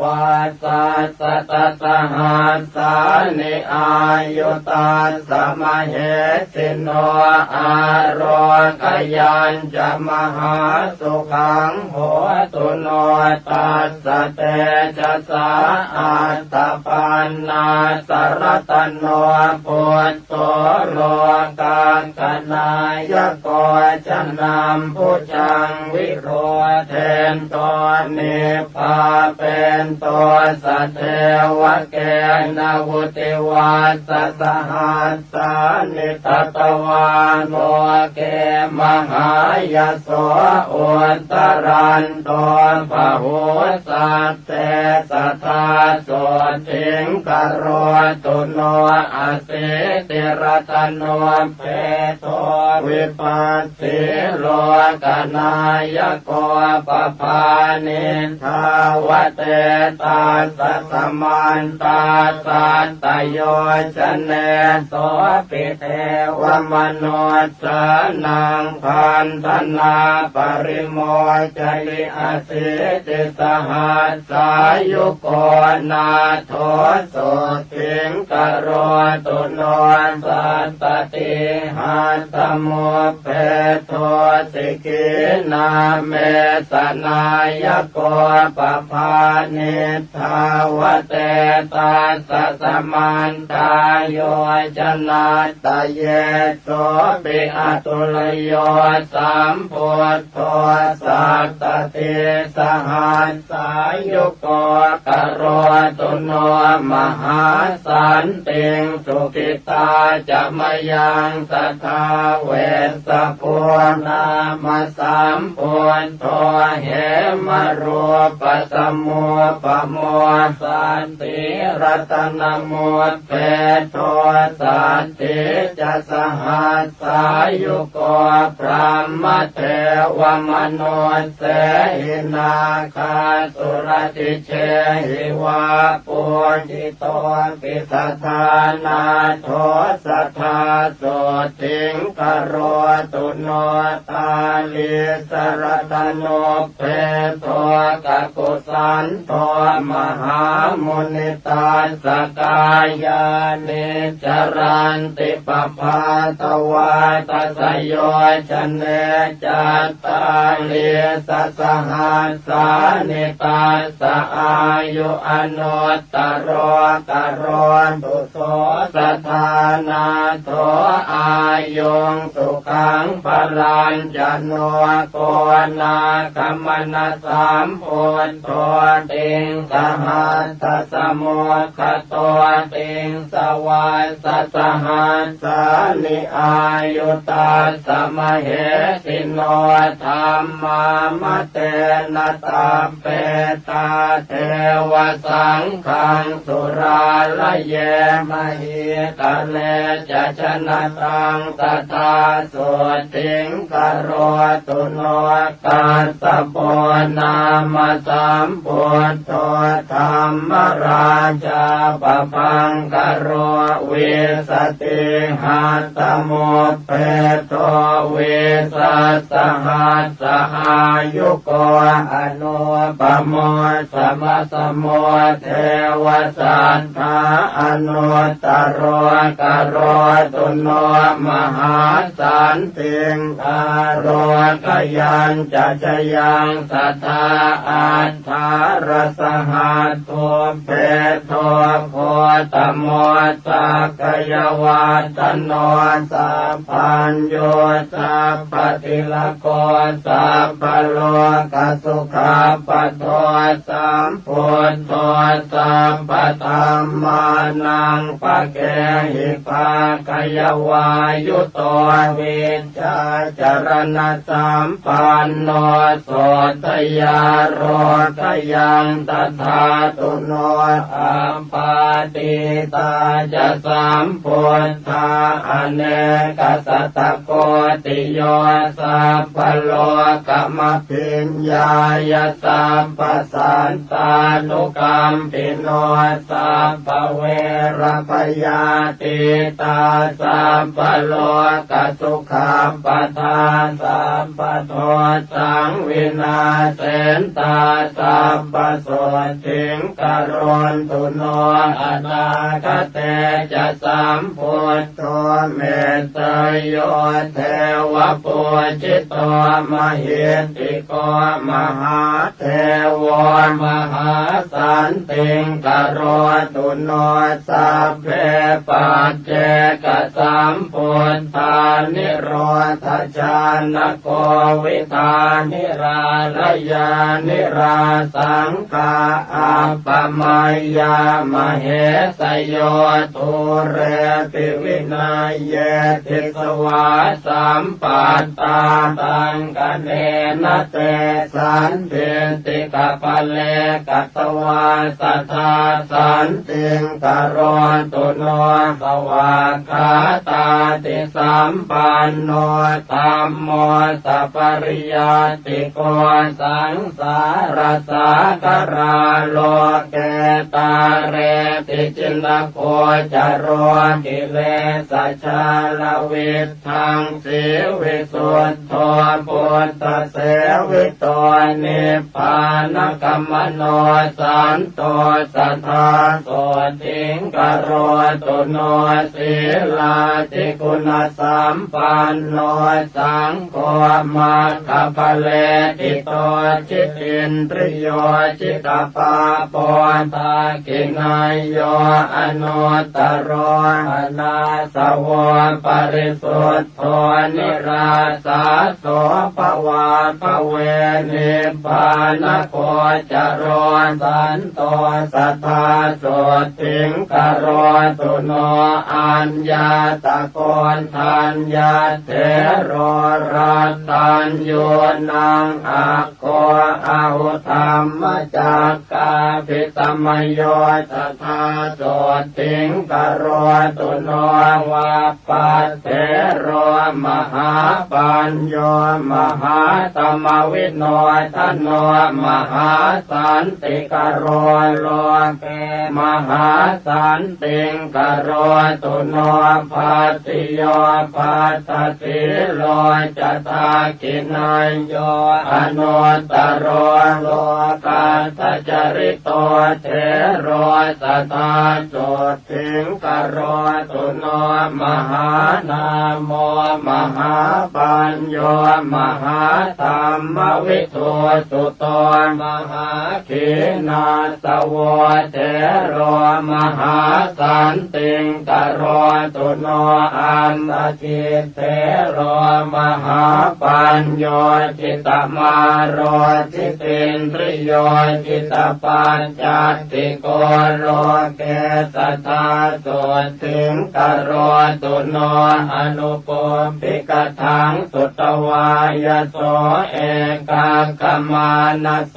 วาสัสสะตสหัสสานิอายุตัสสะมเหสิโนอาโรกยัญจะมหาสุขังโหตุโนตัสสะเตจะสาอัตตปันนาสรตโนปุตโตโลกังขณายโกจะนำผู้จังวิโรเทนตัวนิพพาเป็นตัวสัตเทวเกนาวุติวัสสหัสสานิตตวานโมเกมหายโสอุตตรันโตปะโหสัตเตสัทธาโสติงกโรตุโนอสิติรัตโนเปโตวิปัสสิโลกนายโกปภานิทาวเตตาสัสมันตาสัตตโยชเนโสปิเทวมโนสนังพันธนาปริโมจลิอสิติสหัสสายุโกนาโทโสติงกโรตุโนสัตตติหัตถโมเพโทสิกินาเมสนายโกปภานิทาวเตตาสัสมันตาโยชนาตเยโสปิอตุลโยสัมพุทโธสัตตติสหัสสายุโกกโรตุโนมหาสันติงสุขิตาจะมยังสัทธาเวสสพุนามาสัมพุทโธเหมรูปสัมโมปโมสันติรัตนโมเปโทสันติจะสหัสสายุโกพระมเทวมโนเสหินาคาสุรติเชหิวาปุจิโตปิสัทธานาโทสัทธาโสติงกโรตุโนตาลิสรตโนเพโทกกุสันโตมหามุนิตาสกายานิจรันติปภาตวาตสโยชเนจัตตาลิสสหัสสานิตาสอายุอนุตตรกโรตุโสสัทธานาโทอายุงสุขังพลัญจโนโกนาคัมมนาสามพุทโธติงสหัสสะสมุขโตติงสวาสสหัสสานิอายุตาสมเหสิโนธรรมามเตนะตาเปตาเทวสังฆังสุราลเยมหิตะเลจะชนะตังตถาโสติงกโรตุโนกัสสะโปนามาสัมพุทโธธรรมราชาปพังกโรวิสติหัตถโมเปโตวิสัสสหัสสอายุโกอนุปโมสมสโมเทวสันทาอนุตตรกโรตุโนมหาสันติงคโรกยัญจะชยังสัทธาอัฏฐารสหัสโทเปโทโคตโมสักยวาตโนสัพพัญโยสัพพติลโกสัพพโลกสุขาปัตโตสัมพุทโธสัพพธัมมานังปะเกหิภากยวายุโตวิชาจรณะสัมปันโนโส ทยาโรทยังตถาตุโนอัมปาติตาจะสัมพุทธาอเนกสัตตโกติโยสัพพโลกมัพพิญญายสัพพสันตานุกัมปิโนสัพพเวรพยาติตาสัพพโลกสุขัมปทาสัพพโทสังวินาเสนตาสัพพโสทิงกโรนตุโนอนาคเตจะสัมพุทโธเมตตโยเทวปุจิตโตมหิติโกมหาเทวมหาสันติงกโรตุโนสัพเพปัจเจกสัมพุทธานิโรธจานโกวิธานิราระยานิราสังฆาอัปปมัยยามเหสโยทุเรติวินัยเยติสวาสัมปัตตาตังกเนนะเตสันเทติกะปะเลกัตวาสัทธาสันติงกโรตุโนสวากขาตาติสัมปันโนธัมโมสัพปริยติโกสังสารสาคาราโลเกตาเรติจินโกจโรกิเลสชาลวิทังสีวิสุทโธปุตตะเสวิโตนิพพานกัมมโนสันโตสัทธาโสติงกโรตุโนศีลาติคุณสัมปันโนสังโฆมัคคะปะเลติโตจิตตินทริโยจิตตปาปอนตากินายโยอนุตตโรอนาสวะปริสุทธโธนิราสาโสภวาภเวนิพพานโคจโรสันโตสัทธาโสติงกโรตุโนอัญญาตะโกนทัญญาเถโรรัตตัญโยนังอะโกอาหุธรรมจักกาภิตมโยสัทธาโสติงกโรตุโนวาปัสเถโรมหาปัญโยมหาตมวิโนทโนมหาสันติกโรโลเกมหาสันติงกโรตุโนภัสสิโยภัสสสิโลจตากินายโยอนุตตโรโลกัสสจริโตเถโรสัทธาโสติงกโรตุโนมหานามโมมหาปัญโยมหาธรรมวิทูสุโตมหาขีนาสวะเถโรมหาสันติงกโรตุโนอันตจิตเถโรมหาปัญโยจิตตมาโรจิตตินทริโยจิตตปัญจติโกโลเกสัทธาโสติงกโรตุโนอนุปปิกทังสุตวายโสเอกากมานะโส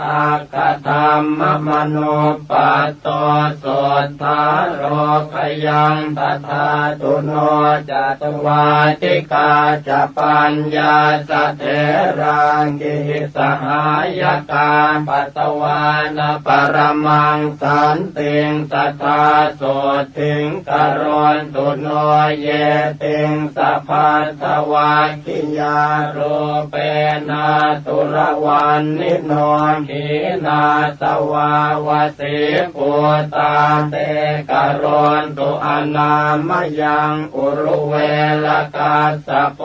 อาคธรรมมโนปัตโตโสทาโรคยังตถาตุโนจัตวาติกาจปัญญาสเถรังกิสหายกาปัตวานะปรมังสันติงสัทธาโสติงกโรตุโนเยติงสัพพัทธวาคิยาโรเปนะตุระวันนิโนขีนาสวาวสิปุตตาเตกโรตุอนามยังอุรุเวลกัสสะโป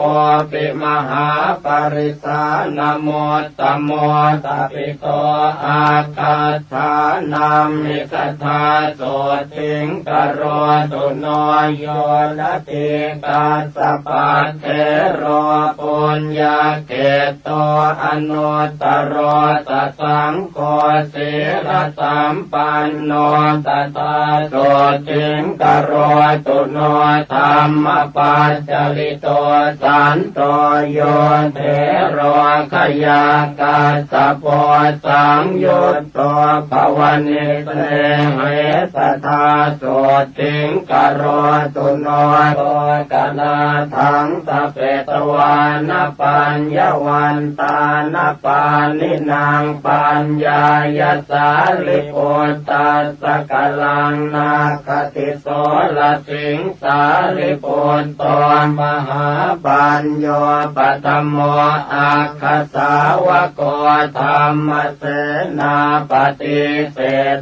ปิมหาปริสานโมตตโมตปิโตอาคัฏฐานามิสัทธาโสติงกโรตุโนโยนะติกัสสะปัตเถโรปุญญาเกโต อนุตตรสัสสังโฆศีลสัมปันโนตัสสะโสติงกโรตุโนธัมมปัจจลิโตสันโตโยเถโรขยากัสสะโพสังยุตโตภวนิเตเหสทาโสติงกโรตุโนโตกนาทังสเปตวานปัญญวันตานปานินางปัญญายสาลิโพตัสสะกลังนาคติโสลสิงสาลิโพตมหาปัญโยปัตโมอาคสาวโกธรรมเสนาปฏิเสธ